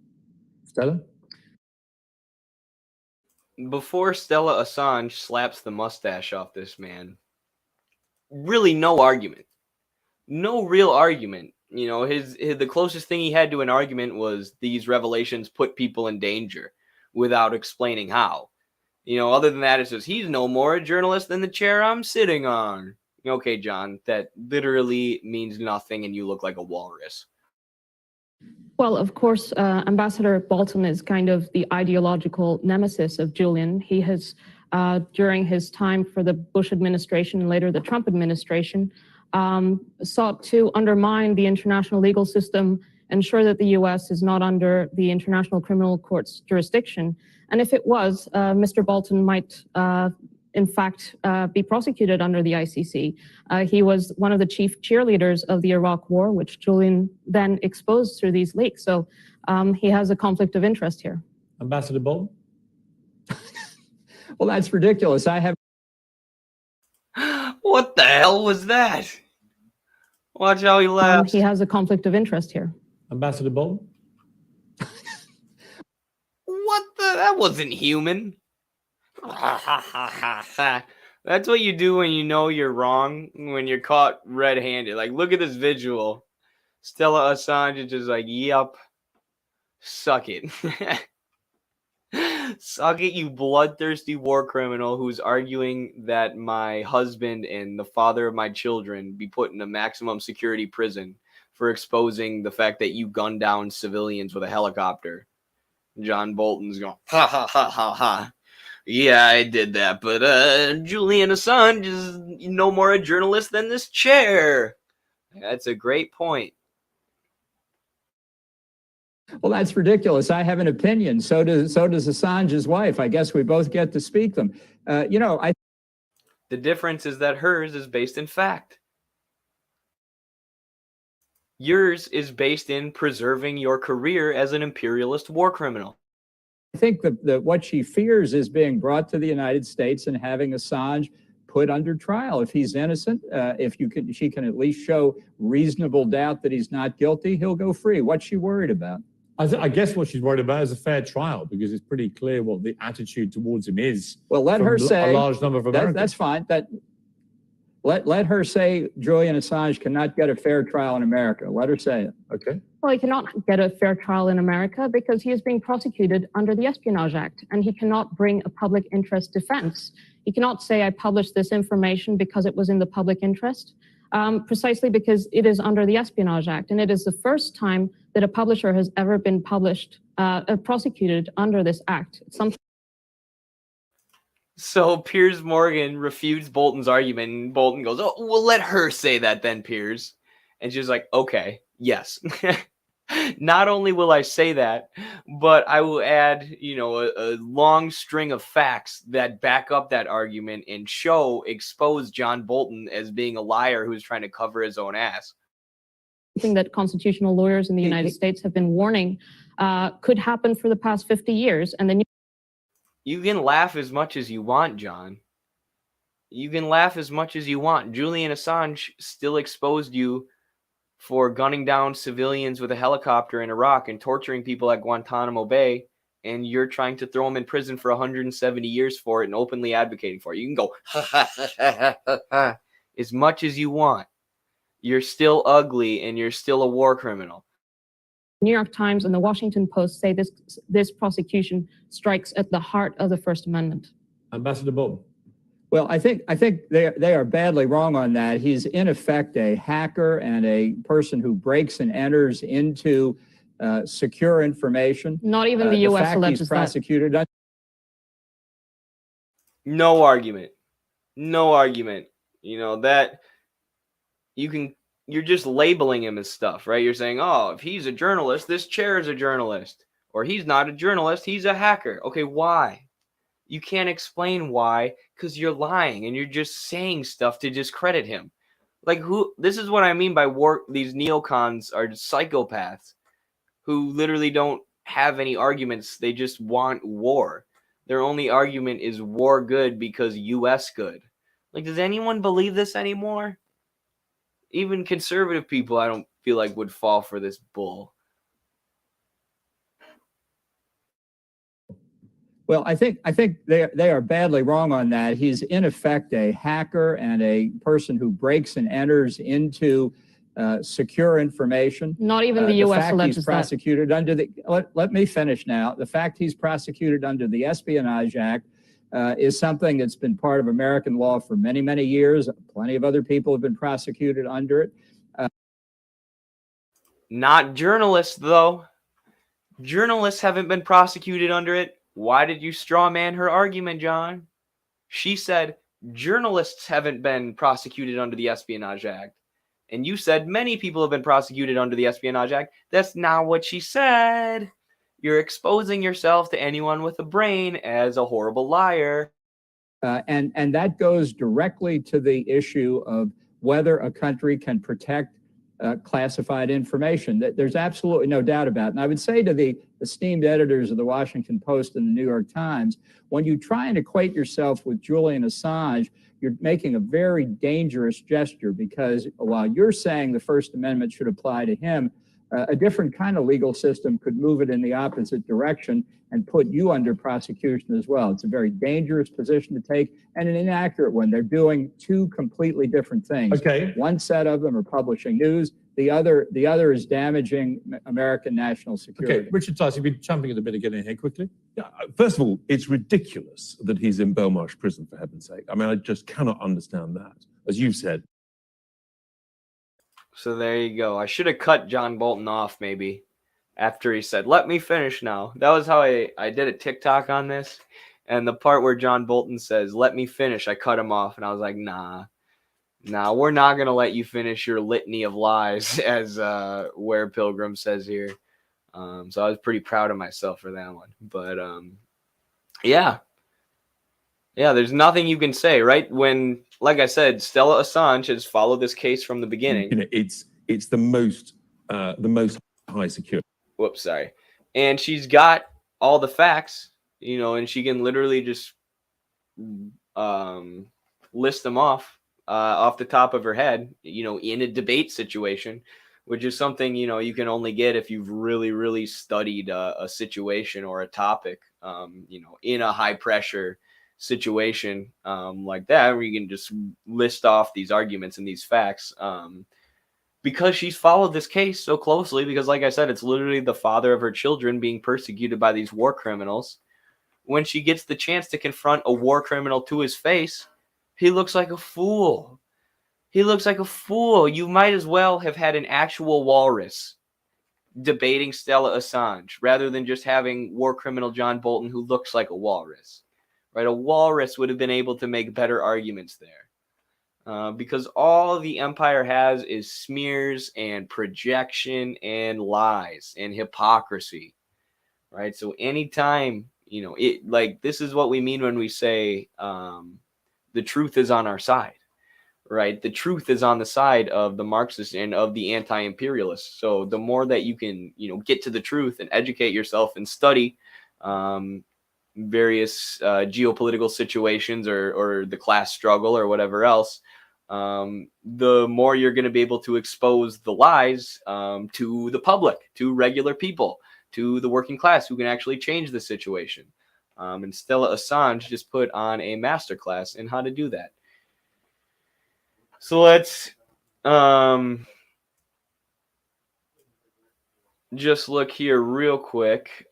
Stella? Before Stella Assange slaps the mustache off this man, really no argument. No real argument. You know, the closest thing he had to an argument was these revelations put people in danger without explaining how. You know, other than that, it says he's no more a journalist than the chair I'm sitting on. Okay, John, that literally means nothing and you look like a walrus. Well, of course, Ambassador Bolton is kind of the ideological nemesis of Julian. He has, during his time for the Bush administration and later the Trump administration, sought to undermine the international legal system, ensure that the U.S. is not under the International Criminal Court's jurisdiction. And if it was, Mr. Bolton might, in fact, be prosecuted under the ICC. He was one of the chief cheerleaders of the Iraq War, which Julian then exposed through these leaks. So he has a conflict of interest here. Ambassador Bolton? Well, that's ridiculous. I have. What the hell was that? Watch how he laughs. He has a conflict of interest here. Ambassador Bolton? What the? That wasn't human. That's what you do when you know you're wrong, when you're caught red-handed. Like, look at this visual. Stella Assange is just like, yep, suck it. Suck it, you bloodthirsty war criminal who's arguing that my husband and the father of my children be put in a maximum security prison for exposing the fact that you gunned down civilians with a helicopter. John Bolton's going, ha, ha, ha, ha, ha. Yeah, I did that, but Julian Assange is no more a journalist than this chair. That's a great point. Well, that's ridiculous. I have an opinion. So does Assange's wife. I guess we both get to speak them. You know, The difference is that hers is based in fact. Yours is based in preserving your career as an imperialist war criminal. I think that what she fears is being brought to the United States and having Assange put under trial. If he's innocent, she can at least show reasonable doubt that he's not guilty, he'll go free. What's she worried about? I guess what she's worried about is a fair trial, because it's pretty clear what the attitude towards him is. Well, let her say a large number of Americans. That's fine. Let her say Julian Assange cannot get a fair trial in America. Let her say it. Okay. Well, he cannot get a fair trial in America because he is being prosecuted under the Espionage Act, and he cannot bring a public interest defense. He cannot say, I published this information because it was in the public interest, precisely because it is under the Espionage Act. And it is the first time that a publisher has ever been prosecuted under this act. It's something. So Piers Morgan refutes Bolton's argument, and Bolton goes, oh, well, let her say that then, Piers. And she's like, okay, yes. Not only will I say that, but I will add, you know, a long string of facts that back up that argument and expose John Bolton as being a liar who's trying to cover his own ass. Something that constitutional lawyers in the United States have been warning could happen for the past 50 years. And then you can laugh as much as you want, John. You can laugh as much as you want. Julian Assange still exposed you for gunning down civilians with a helicopter in Iraq and torturing people at Guantanamo Bay, and you're trying to throw him in prison for 170 years for it and openly advocating for it. You can go as much as you want. You're still ugly and you're still a war criminal. New York Times and the Washington Post say this prosecution strikes at the heart of the First Amendment. Ambassador Bolton. Well, I think they are badly wrong on that. He's in effect a hacker and a person who breaks and enters into secure information. Not even the U.S. fact alleges he's that. prosecuted. No argument. No argument. You know, that you're just labeling him as stuff, right? You're saying, oh, if he's a journalist, this chair is a journalist. Or he's not a journalist, he's a hacker. Okay, why? You can't explain why, because you're lying and you're just saying stuff to discredit him. Like, this is what I mean by these neocons are psychopaths who literally don't have any arguments. They just want war. Their only argument is war good because US good. Like, does anyone believe this anymore? Even conservative people, I don't feel like would fall for this bull. Well, I think they are badly wrong on that. He's in effect a hacker and a person who breaks and enters into secure information. Not even the U.S. fact alleges he's that. prosecuted under the let me finish now. The fact he's prosecuted under the Espionage Act is something that's been part of American law for many, many years. Plenty of other people have been prosecuted under it. Not journalists, though. Journalists haven't been prosecuted under it. Why did you straw man her argument, John? She said journalists haven't been prosecuted under the Espionage Act. And you said many people have been prosecuted under the Espionage Act. That's not what she said. You're exposing yourself to anyone with a brain as a horrible liar. And that goes directly to the issue of whether a country can protect classified information. There's absolutely no doubt about it. And I would say to the esteemed editors of the Washington Post and the New York Times, when you try and equate yourself with Julian Assange, you're making a very dangerous gesture, because while you're saying the First Amendment should apply to him, a different kind of legal system could move it in the opposite direction and put you under prosecution as well. It's a very dangerous position to take, and an inaccurate one. They're doing two completely different things. Okay. One set of them are publishing news. The other is damaging American national security. Okay, Richard Tice, you've been jumping at the bit of getting in here quickly. Yeah, first of all, it's ridiculous that he's in Belmarsh prison, for heaven's sake. I mean, I just cannot understand that. As you've said. So there you go. I should have cut John Bolton off maybe after he said, let me finish now. That was how I did a TikTok on this. And the part where John Bolton says, let me finish, I cut him off. And I was like, nah, we're not going to let you finish your litany of lies, as Where Pilgrim says here. So I was pretty proud of myself for that one. But yeah, there's nothing you can say, right? When, like I said, Stella Assange has followed this case from the beginning. You know, it's the most high security. Whoops, sorry. And she's got all the facts, you know, and she can literally just list them off the top of her head, you know, in a debate situation, which is something, you know, you can only get if you've really, really studied a situation or a topic, you know, in a high pressure situation like that, where you can just list off these arguments and these facts. Because she's followed this case so closely, because like I said, it's literally the father of her children being persecuted by these war criminals. When she gets the chance to confront a war criminal to his face, he looks like a fool. He looks like a fool. You might as well have had an actual walrus debating Stella Assange rather than just having war criminal John Bolton, who looks like a walrus. Right? A walrus would have been able to make better arguments there. Because all the empire has is smears and projection and lies and hypocrisy, right? So anytime, you know, it, like, this is what we mean when we say the truth is on our side, right? The truth is on the side of the Marxists and of the anti-imperialists. So the more that you can, you know, get to the truth and educate yourself and study various geopolitical situations or the class struggle or whatever else, the more you're going to be able to expose the lies to the public, to regular people, to the working class who can actually change the situation. And Stella Assange just put on a masterclass in how to do that. So let's just look here real quick.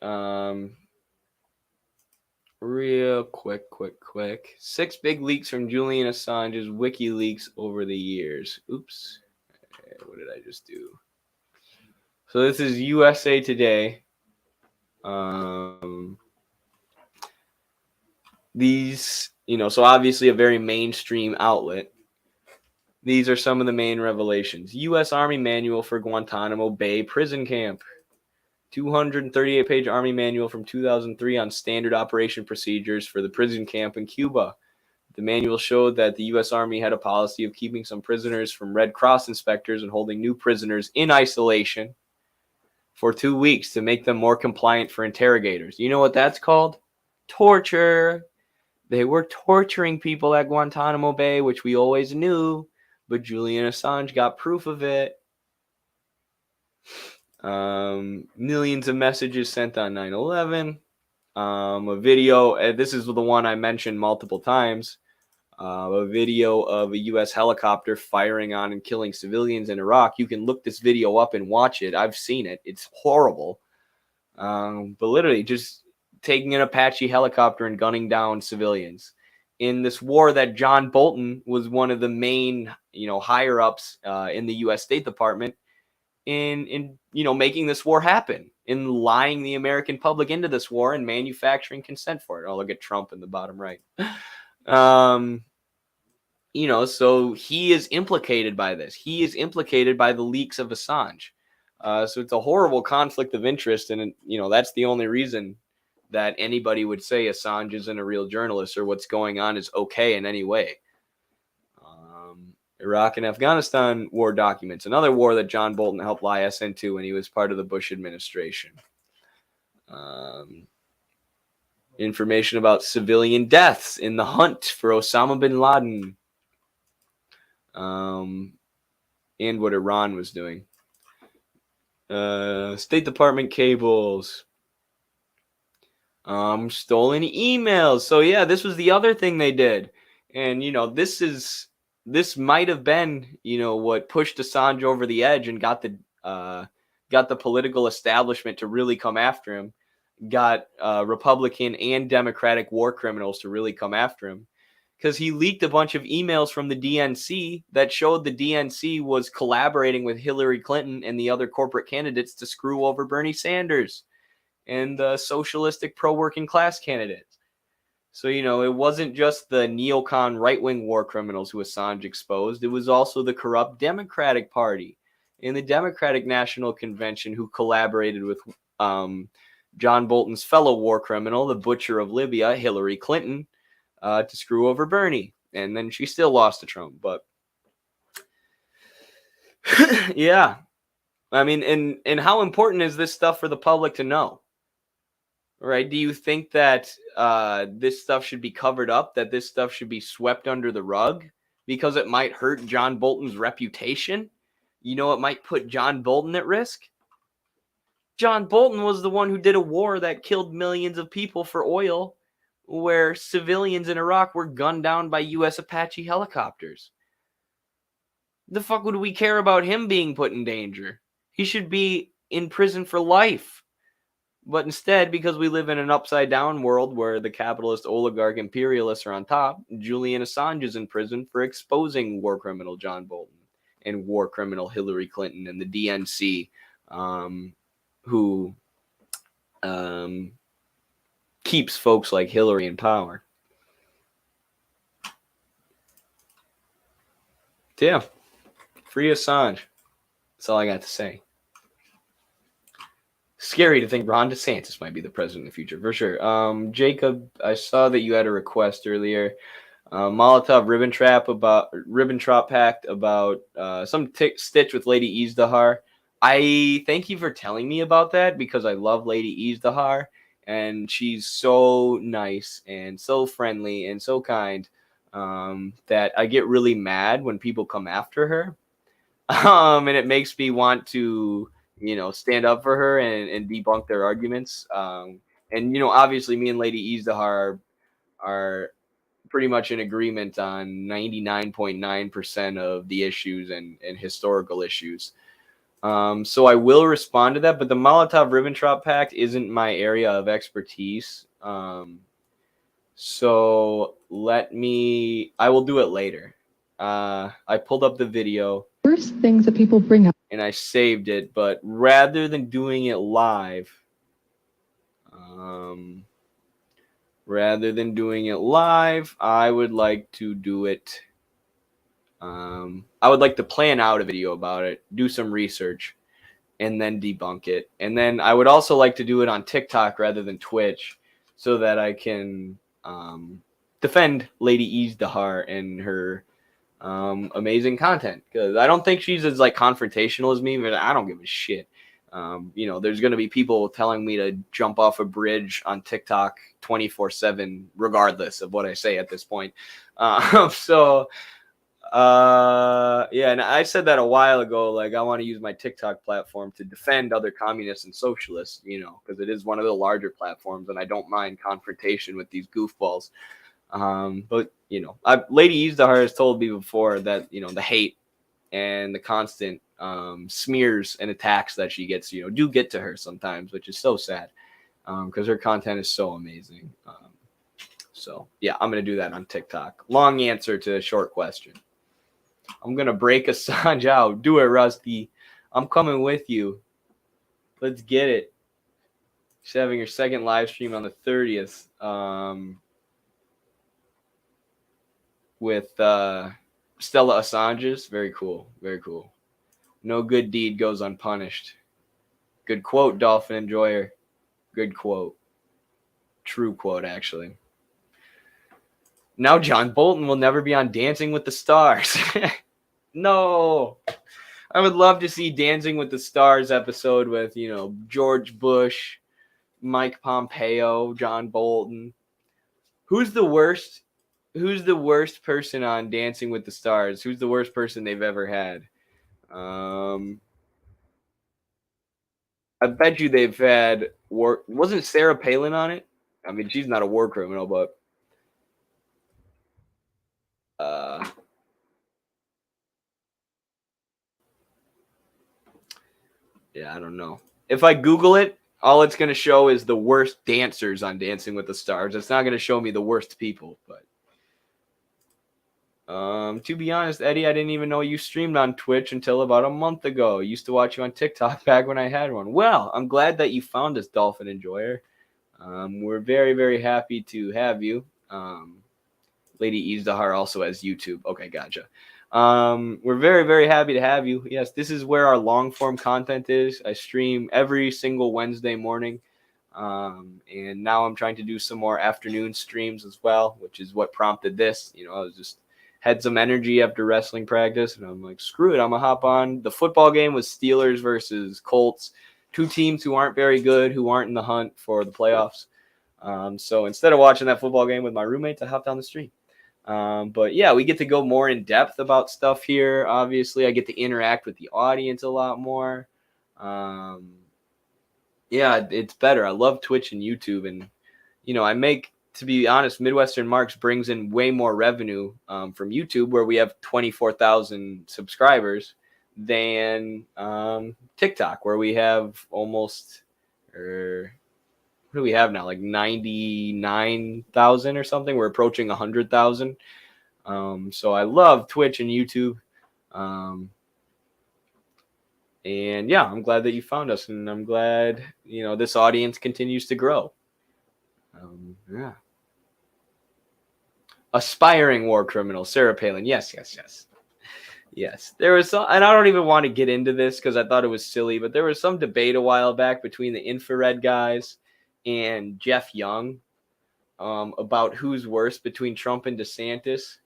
real quick. 6 big leaks from Julian Assange's WikiLeaks over the years. Oops. What did I just do? So this is USA Today. These, so obviously a very mainstream outlet. These are some of the main revelations. U.S. Army Manual for Guantanamo Bay Prison Camp. 238-page Army Manual from 2003 on standard operation procedures for the prison camp in Cuba. The manual showed that the U.S. Army had a policy of keeping some prisoners from Red Cross inspectors and holding new prisoners in isolation for 2 weeks to make them more compliant for interrogators. You know what that's called? Torture. They were torturing people at Guantanamo Bay, which we always knew, but Julian Assange got proof of it. Millions of messages sent on 9/11. A video, this is the one I mentioned multiple times, a video of a U.S. helicopter firing on and killing civilians in Iraq. You can look this video up and watch it. I've seen it. It's horrible. But literally just taking an Apache helicopter and gunning down civilians in this war that John Bolton was one of the main, higher ups in the U.S. State Department in making this war happen, in lying the American public into this war and manufacturing consent for it. Oh, look at Trump in the bottom right. So he is implicated by this. He is implicated by the leaks of Assange. So it's a horrible conflict of interest, and that's the only reason that anybody would say Assange isn't a real journalist or what's going on is okay in any way. Iraq and Afghanistan war documents, another war that John Bolton helped lie us into when he was part of the Bush administration. Information about civilian deaths in the hunt for Osama bin Laden, and what Iran was doing. State Department cables. Stolen emails. So yeah, this was the other thing they did. And this might have been, what pushed Assange over the edge and got the political establishment to really come after him, got Republican and Democratic war criminals to really come after him, because he leaked a bunch of emails from the DNC that showed the DNC was collaborating with Hillary Clinton and the other corporate candidates to screw over Bernie Sanders and the socialistic pro-working class candidates. So, it wasn't just the neocon right-wing war criminals who Assange exposed. It was also the corrupt Democratic Party and the Democratic National Convention who collaborated with John Bolton's fellow war criminal, the butcher of Libya, Hillary Clinton, to screw over Bernie. And then she still lost to Trump. But, yeah. I mean, and how important is this stuff for the public to know? Right? Do you think that this stuff should be covered up, that this stuff should be swept under the rug because it might hurt John Bolton's reputation? It might put John Bolton at risk. John Bolton was the one who did a war that killed millions of people for oil, where civilians in Iraq were gunned down by U.S. Apache helicopters. The fuck would we care about him being put in danger? He should be in prison for life. But instead, because we live in an upside-down world where the capitalist oligarch imperialists are on top, Julian Assange is in prison for exposing war criminal John Bolton and war criminal Hillary Clinton and the DNC, who keeps folks like Hillary in power. So yeah, free Assange. That's all I got to say. Scary to think Ron DeSantis might be the president in the future, for sure. Jacob, I saw that you had a request earlier. Molotov-Ribbentrop Pact about some stitch with Lady Izdahar. I thank you for telling me about that, because I love Lady Izdahar, and she's so nice and so friendly and so kind that I get really mad when people come after her. And it makes me want to stand up for her and debunk their arguments. And obviously me and Lady Izdahar are pretty much in agreement on 99.9% of the issues and historical issues. So I will respond to that, but the Molotov-Ribbentrop Pact isn't my area of expertise. So I will do it later. I pulled up the video. First things that people bring up. And I saved it, but rather than doing it live, I would like to do it. I would like to plan out a video about it, do some research, and then debunk it. And then I would also like to do it on TikTok rather than Twitch, so that I can defend Lady Easdahar and her amazing content, because I don't think she's as like confrontational as me, but I don't give a shit. There's going to be people telling me to jump off a bridge on TikTok 24/7, regardless of what I say at this point. And I said that a while ago, like I want to use my TikTok platform to defend other communists and socialists, because it is one of the larger platforms, and I don't mind confrontation with these goofballs. But Lady Easdahar has told me before that the hate and the constant smears and attacks that she gets do get to her sometimes, which is so sad, because her content is so amazing. So yeah, I'm gonna do that on TikTok. Long answer to a short question. I'm gonna break Assange out. Do it, Rusty. I'm coming with you. Let's get it. She's having her second live stream on the 30th. With Stella Assange's. Very cool. Very cool. No good deed goes unpunished. Good quote, Dolphin Enjoyer. Good quote. True quote, actually. Now John Bolton will never be on Dancing with the Stars. No. I would love to see Dancing with the Stars episode with, George Bush, Mike Pompeo, John Bolton. Who's the worst person on Dancing with the Stars? Who's the worst person they've ever had? I bet you they've had wasn't Sarah Palin on it? I mean, she's not a war criminal, but yeah, I don't know. If I Google it, all it's going to show is the worst dancers on Dancing with the Stars. It's not going to show me the worst people, but to be honest, Eddie, I didn't even know you streamed on Twitch until about a month ago. I used to watch you on TikTok back when I had one. Well, I'm glad that you found us, Dolphin Enjoyer. We're very, very happy to have you. Lady Easdahar also has YouTube. Okay, gotcha. We're very, very happy to have you. Yes, this is where our long form content is. I stream every single Wednesday morning. And now I'm trying to do some more afternoon streams as well, which is what prompted this. I was just had some energy after wrestling practice, and I'm like, screw it, I'm gonna hop on. The football game was Steelers versus Colts, two teams who aren't very good, who aren't in the hunt for the playoffs. So instead of watching that football game with my roommates, I hopped on the stream. But yeah, we get to go more in depth about stuff here. Obviously, I get to interact with the audience a lot more. Yeah, it's better. I love Twitch and YouTube, and I make, to be honest, Midwestern Marks brings in way more revenue from YouTube, where we have 24,000 subscribers, than TikTok, where we have almost, what do we have now? Like 99,000 or something. We're approaching 100,000. So I love Twitch and YouTube. And yeah, I'm glad that you found us, and I'm glad, this audience continues to grow. Yeah. Aspiring war criminal, Sarah Palin. Yes. There was some, and I don't even want to get into this because I thought it was silly, but there was some debate a while back between the infrared guys and Jeff Young about who's worse between Trump and DeSantis.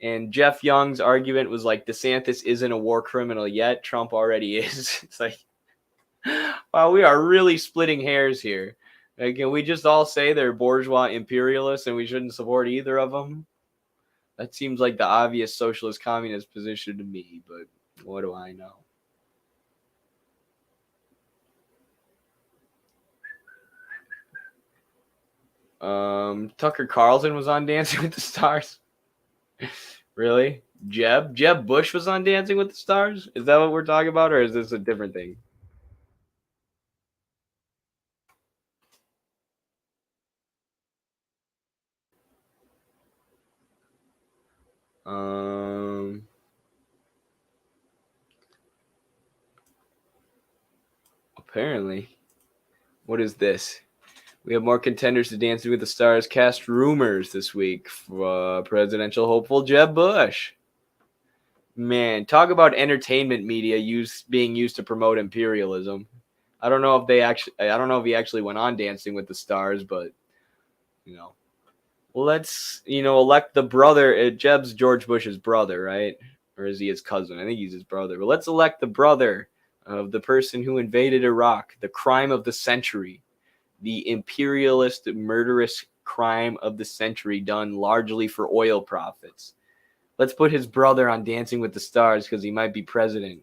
And Jeff Young's argument was like, DeSantis isn't a war criminal yet. Trump already is. It's like, wow, we are really splitting hairs here. Like, can we just all say they're bourgeois imperialists and we shouldn't support either of them? That seems like the obvious socialist communist position to me, but what do I know? Tucker Carlson was on Dancing with the Stars. Really? Jeb Bush was on Dancing with the Stars? Is that what we're talking about, or is this a different thing? Apparently, what is this? We have more contenders to Dancing with the Stars cast rumors this week for presidential hopeful Jeb Bush. Man, talk about entertainment media being used to promote imperialism. I don't know if he actually went on Dancing with the Stars, but let's elect the brother. Jeb's George Bush's brother, right? Or is he his cousin? I think he's his brother. But let's elect the brother of the person who invaded Iraq, the crime of the century. The imperialist, murderous crime of the century done largely for oil profits. Let's put his brother on Dancing with the Stars because he might be president.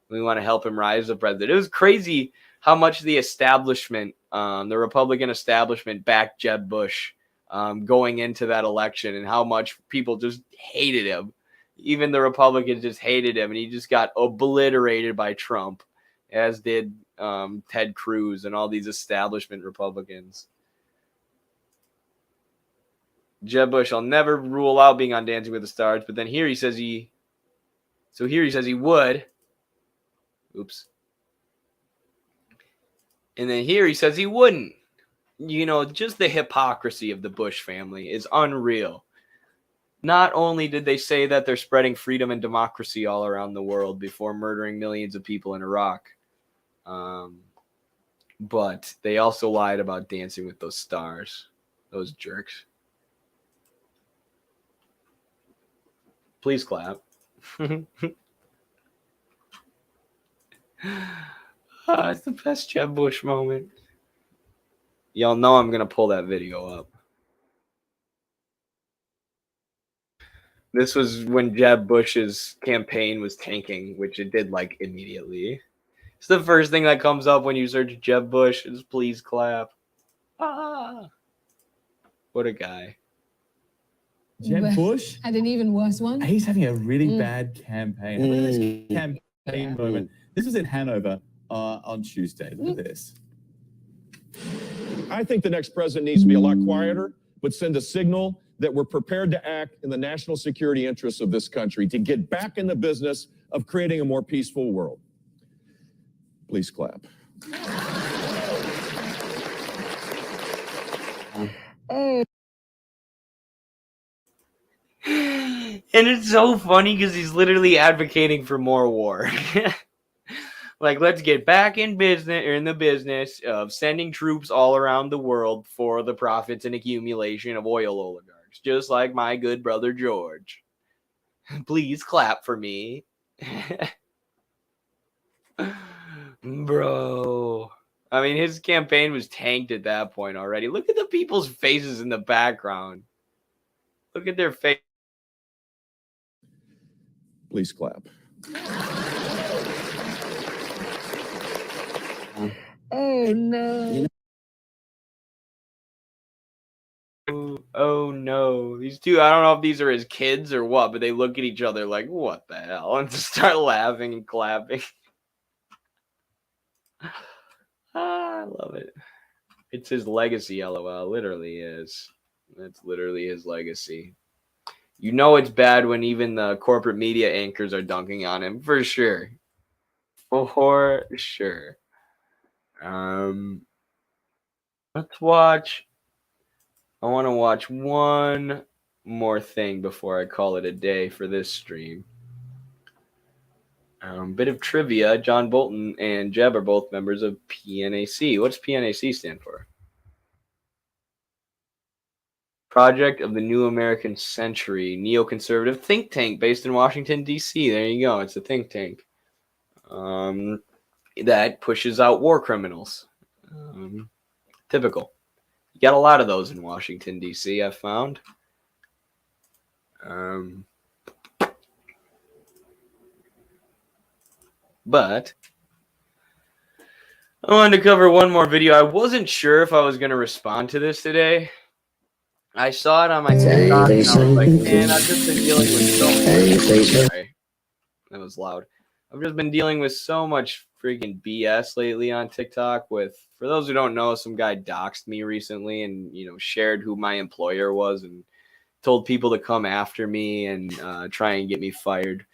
We want to help him rise to president. It was crazy how much the establishment, the Republican establishment, backed Jeb Bush going into that election, and how much people just hated him. Even the Republicans just hated him, and he just got obliterated by Trump, as did Ted Cruz and all these establishment Republicans. Jeb Bush, I'll never rule out being on Dancing with the Stars, but then here he says he would. Oops. And then here he says he wouldn't. Just the hypocrisy of the Bush family is unreal. Not only did they say that they're spreading freedom and democracy all around the world before murdering millions of people in Iraq, but they also lied about Dancing with those stars. Those jerks. Please clap. It's the best Jeb Bush moment. Y'all know I'm going to pull that video up. This was when Jeb Bush's campaign was tanking, which it did like immediately. It's the first thing that comes up when you search Jeb Bush is please clap. Ah, what a guy. Jeb Bush had an even worse one. He's having a really bad campaign. Look at this campaign moment. This was in Hanover on Tuesday. Look at this. I think the next president needs to be a lot quieter, but send a signal that we're prepared to act in the national security interests of this country to get back in the business of creating a more peaceful world. Please clap. Oh. And it's so funny because he's literally advocating for more war. Like, let's get back in the business of sending troops all around the world for the profits and accumulation of oil oligarchs, just like my good brother George. Please clap for me. Bro. I mean, his campaign was tanked at that point already. Look at the people's faces in the background. Look at their face. Please clap. Oh no. Oh no. These two, I don't know if these are his kids or what, but they look at each other like, what the hell? And just start laughing and clapping. I love it. It's his legacy, LOL. Literally is. That's literally his legacy. You know it's bad when even the corporate media anchors are dunking on him, for sure. For sure. Let's watch. I want to watch one more thing before I call it a day for this stream. Bit of trivia. John Bolton and Jeb are both members of PNAC. What's PNAC stand for? Project of the New American Century, neoconservative think tank based in Washington, D.C. There you go. It's a think tank that pushes out war criminals. Typical. You got a lot of those in Washington, D.C., I've found. But I wanted to cover one more video. I wasn't sure if I was going to respond to this today. I saw it on my TikTok, and I was like, man, I've just been dealing with so much. Sorry. That was loud. I've just been dealing with so much freaking BS lately on TikTok with, for those who don't know, some guy doxed me recently and, shared who my employer was and told people to come after me and try and get me fired.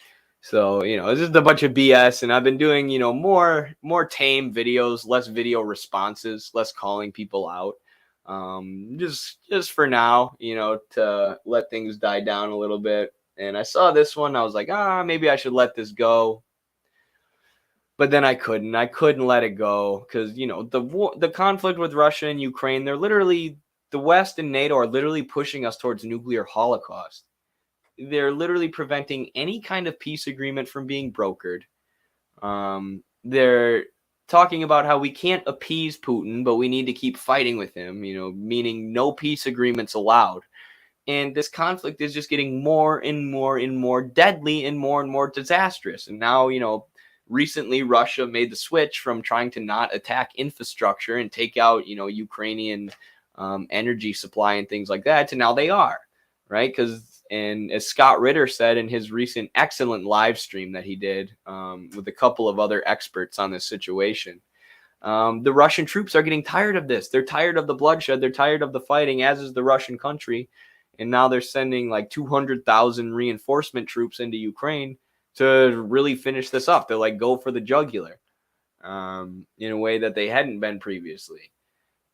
So, you know, it's just a bunch of BS. And I've been doing, you know, more tame videos, less video responses, less calling people out. Just for now, you know, to let things die down a little bit. And I saw this one. I was like, maybe I should let this go. But then I couldn't let it go because, you know, the conflict with Russia and Ukraine, the West and NATO are literally pushing us towards nuclear holocaust. They're literally preventing any kind of peace agreement from being brokered. They're talking about how we can't appease Putin, but we need to keep fighting with him, you know, meaning no peace agreements allowed. And this conflict is just getting more and more deadly and more disastrous. And now, you know, recently Russia made the switch from trying to not attack infrastructure and take out, you know, Ukrainian energy supply and things like that to now they are, right? And as Scott Ritter said in his recent excellent live stream that he did with a couple of other experts on this situation, the Russian troops are getting tired of this. They're tired of the bloodshed. They're tired of the fighting, as is the Russian country. And now they're sending like 200,000 reinforcement troops into Ukraine to really finish this up. They're like, go for the jugular in a way that they hadn't been previously.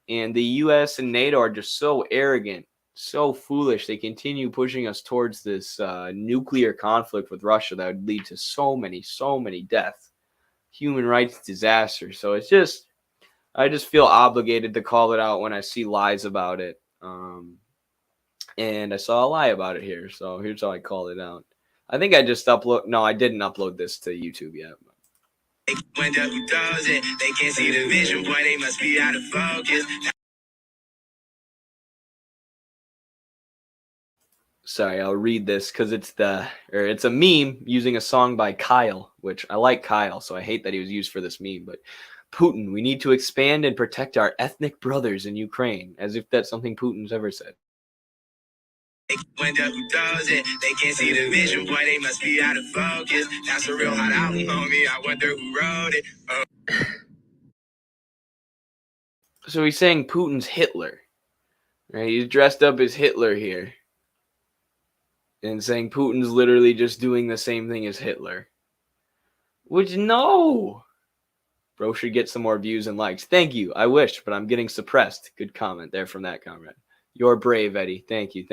And the U.S. and NATO are just so arrogant, so foolish. They continue pushing us towards this nuclear conflict with Russia that would lead to so many deaths, human rights disaster. So it's just, I just feel obligated to call it out when I see lies about it. And I saw a lie about it here. So here's how I called it out. I think I just I didn't upload this to YouTube yet. They can't see the vision, boy, they must be out of focus. Sorry, I'll read this because it's a meme using a song by Kyle, which I like Kyle, so I hate that he was used for this meme. But Putin, we need to expand and protect our ethnic brothers in Ukraine, as if that's something Putin's ever said. They can't see the vision, boy, they must be out of focus. That's a real hot album, homie. I wonder who wrote it. So he's saying Putin's Hitler, right? He's dressed up as Hitler here. And saying Putin's literally just doing the same thing as Hitler. Which, no! Bro should get some more views and likes. Thank you. I wish, but I'm getting suppressed. Good comment there from that comrade. You're brave, Eddie. Thank you.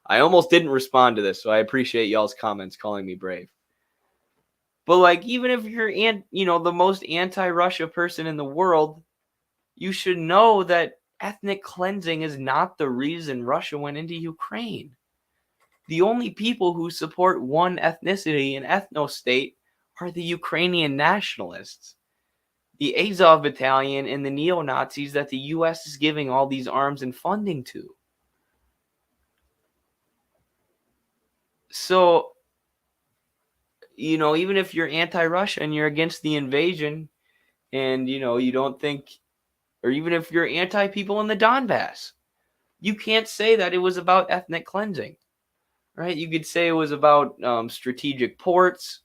I almost didn't respond to this, so I appreciate y'all's comments calling me brave. But, like, even if you're, the most anti-Russia person in the world, you should know that ethnic cleansing is not the reason Russia went into Ukraine. The only people who support one ethnicity and ethno-state are the Ukrainian nationalists, the Azov battalion and the neo-Nazis that the U.S. is giving all these arms and funding to. So, even if you're anti-Russia and you're against the invasion and, you don't think, or even if you're anti-people in the Donbass, you can't say that it was about ethnic cleansing. Right? You could say it was about strategic ports,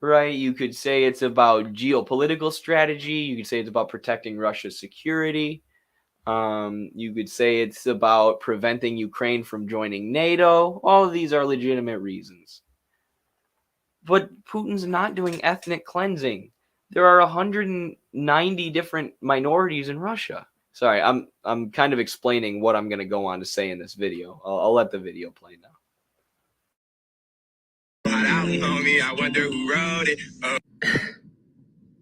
right? You could say it's about geopolitical strategy. You could say it's about protecting Russia's security. You could say it's about preventing Ukraine from joining NATO. All of these are legitimate reasons. But Putin's not doing ethnic cleansing. There are 190 different minorities in Russia. Sorry, I'm kind of explaining what I'm going to go on to say in this video. I'll let the video play now. I wonder who wrote it.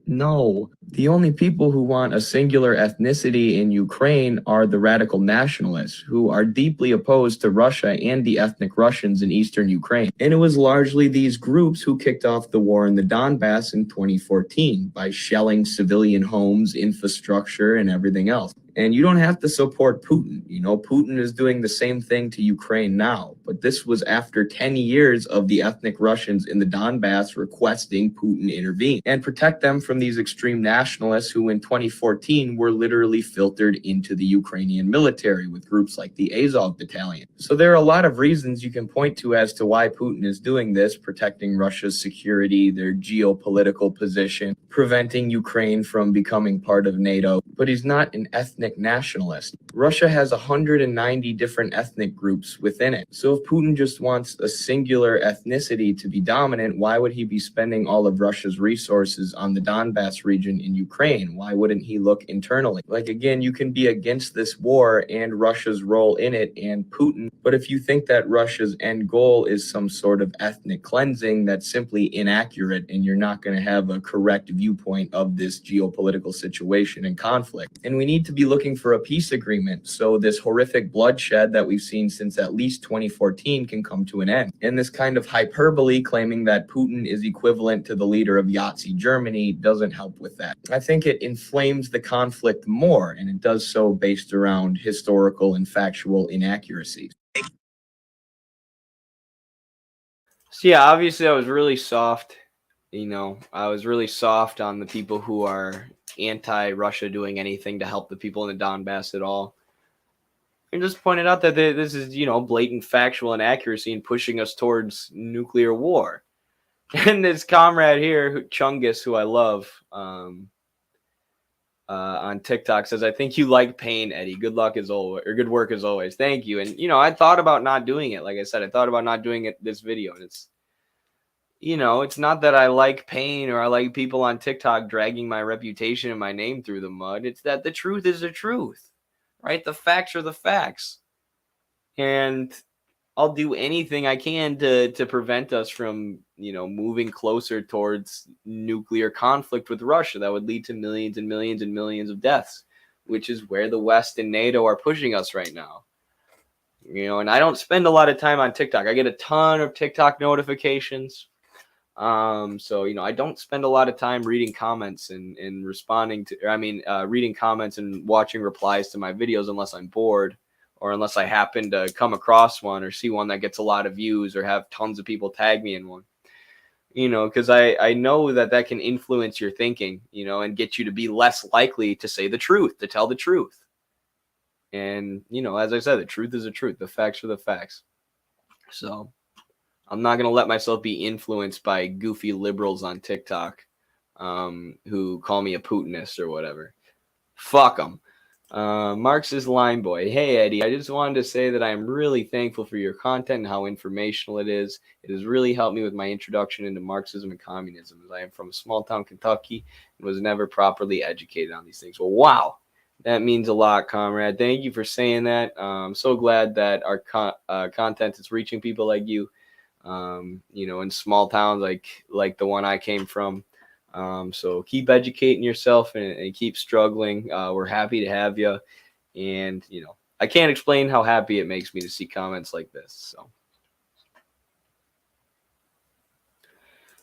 No, the only people who want a singular ethnicity in Ukraine are the radical nationalists who are deeply opposed to Russia and the ethnic Russians in eastern Ukraine. And it was largely these groups who kicked off the war in the Donbass in 2014 by shelling civilian homes, infrastructure, and everything else. And you don't have to support Putin. Putin is doing the same thing to Ukraine now. But this was after 10 years of the ethnic Russians in the Donbass requesting Putin intervene and protect them from these extreme nationalists who in 2014 were literally filtered into the Ukrainian military with groups like the Azov battalion. So there are a lot of reasons you can point to as to why Putin is doing this, protecting Russia's security, their geopolitical position, preventing Ukraine from becoming part of NATO. But he's not an ethnic ethnic nationalist. Russia has 190 different ethnic groups within it. So if Putin just wants a singular ethnicity to be dominant, why would he be spending all of Russia's resources on the Donbass region in Ukraine? Why wouldn't he look internally? Like, again, you can be against this war and Russia's role in it and Putin, but if you think that Russia's end goal is some sort of ethnic cleansing, that's simply inaccurate, and you're not going to have a correct viewpoint of this geopolitical situation and conflict. And we need to be looking for a peace agreement so this horrific bloodshed that we've seen since at least 2014 can come to an end. And this kind of hyperbole claiming that Putin is equivalent to the leader of Yahtzee Germany doesn't help with that. I think it inflames the conflict more, and it does so based around historical and factual inaccuracies. So yeah, obviously I was really soft. I was really soft on the people who are anti-Russia doing anything to help the people in the Donbass at all. And just pointed out that this is, blatant factual inaccuracy and pushing us towards nuclear war. And this comrade here, Chungus, who I love, on TikTok says, "I think you like pain, Eddie. Good luck as always, or good work as always." Thank you. And, I thought about not doing it. Like I said, I thought about not doing this video. And it's not that I like pain or I like people on TikTok dragging my reputation and my name through the mud. It's that the truth is the truth, right? The facts are the facts. And I'll do anything I can to prevent us from, moving closer towards nuclear conflict with Russia that would lead to millions and millions and millions of deaths, which is where the West and NATO are pushing us right now. And I don't spend a lot of time on TikTok. I get a ton of TikTok notifications. So, I don't spend a lot of time reading comments and responding to, reading comments and watching replies to my videos unless I'm bored or unless I happen to come across one or see one that gets a lot of views or have tons of people tag me in one, because I know that can influence your thinking, and get you to be less likely to say the truth, to tell the truth. And, as I said, the truth is the truth. The facts are the facts. So I'm not going to let myself be influenced by goofy liberals on TikTok who call me a Putinist or whatever. Fuck them. Marxist Line Boy. Hey, Eddie, I just wanted to say that I am really thankful for your content and how informational it is. It has really helped me with my introduction into Marxism and communism, as I am from a small town, Kentucky, and was never properly educated on these things. Well, wow. That means a lot, comrade. Thank you for saying that. I'm so glad that our content is reaching people like you. In small towns like the one I came from. So keep educating yourself and keep struggling. We're happy to have you. And, I can't explain how happy it makes me to see comments like this. So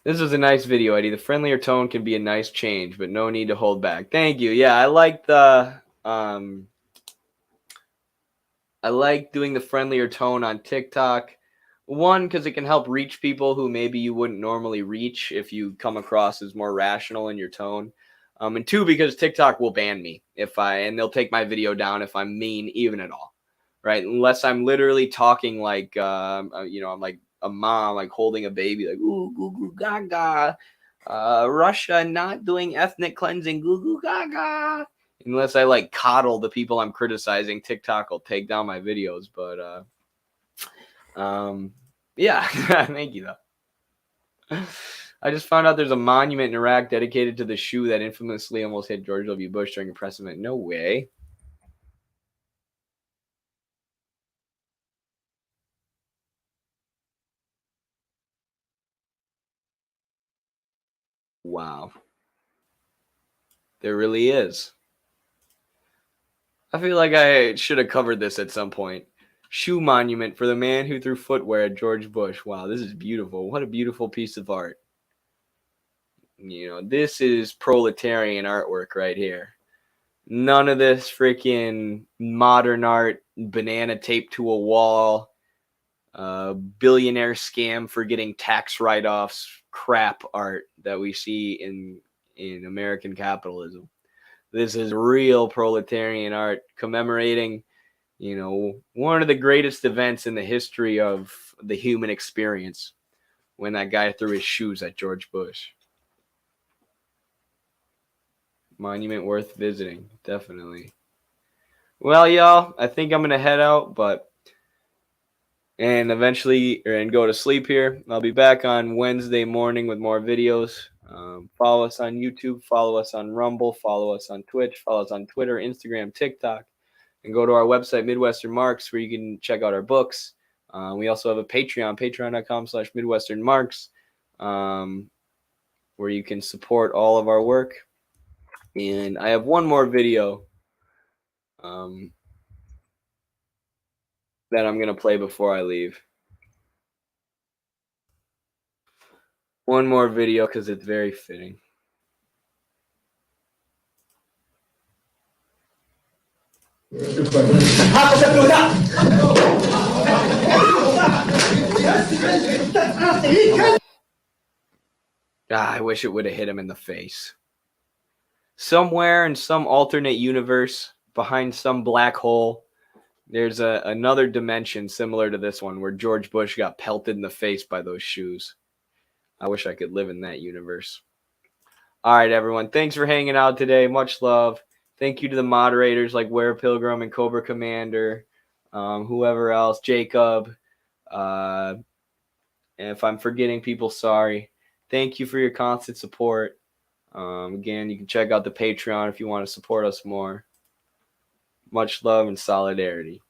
this was a nice video, Eddie. The friendlier tone can be a nice change, but no need to hold back. Thank you. Yeah, I like doing the friendlier tone on TikTok. One, because it can help reach people who maybe you wouldn't normally reach if you come across as more rational in your tone. And two, because TikTok will ban me and they'll take my video down if I'm mean even at all, right? Unless I'm literally talking like, I'm like a mom, like holding a baby, like, ooh, goo, goo, gaga, Russia not doing ethnic cleansing, goo, goo, gaga. Unless I like coddle the people I'm criticizing, TikTok will take down my videos. But, yeah, thank you though. I just found out there's a monument in Iraq dedicated to the shoe that infamously almost hit George W. Bush during a press event. No way. Wow. There really is. I feel like I should have covered this at some point. Shoe monument for the man who threw footwear at George Bush. Wow, this is beautiful. What a beautiful piece of art. This is proletarian artwork right here. None of this freaking modern art, banana taped to a wall, billionaire scam for getting tax write-offs, crap art that we see in American capitalism. This is real proletarian art commemorating, one of the greatest events in the history of the human experience, when that guy threw his shoes at George Bush. Monument worth visiting, definitely. Well, y'all, I think I'm going to head out, and eventually go to sleep here. I'll be back on Wednesday morning with more videos. Follow us on YouTube, follow us on Rumble, follow us on Twitch, follow us on Twitter, Instagram, TikTok, and go to our website, Midwestern Marks, where you can check out our books. We also have a Patreon, patreon.com/MidwesternMarks, where you can support all of our work. And I have one more video that I'm going to play before I leave. One more video because it's very fitting. I wish it would have hit him in the face. Somewhere in some alternate universe, behind some black hole, there's another dimension similar to this one where George Bush got pelted in the face by those shoes. I wish I could live in that universe. All right, everyone. Thanks for hanging out today. Much love. Thank you to the moderators like Ware Pilgrim and Cobra Commander, whoever else, Jacob. And if I'm forgetting people, sorry. Thank you for your constant support. Again, you can check out the Patreon if you want to support us more. Much love and solidarity.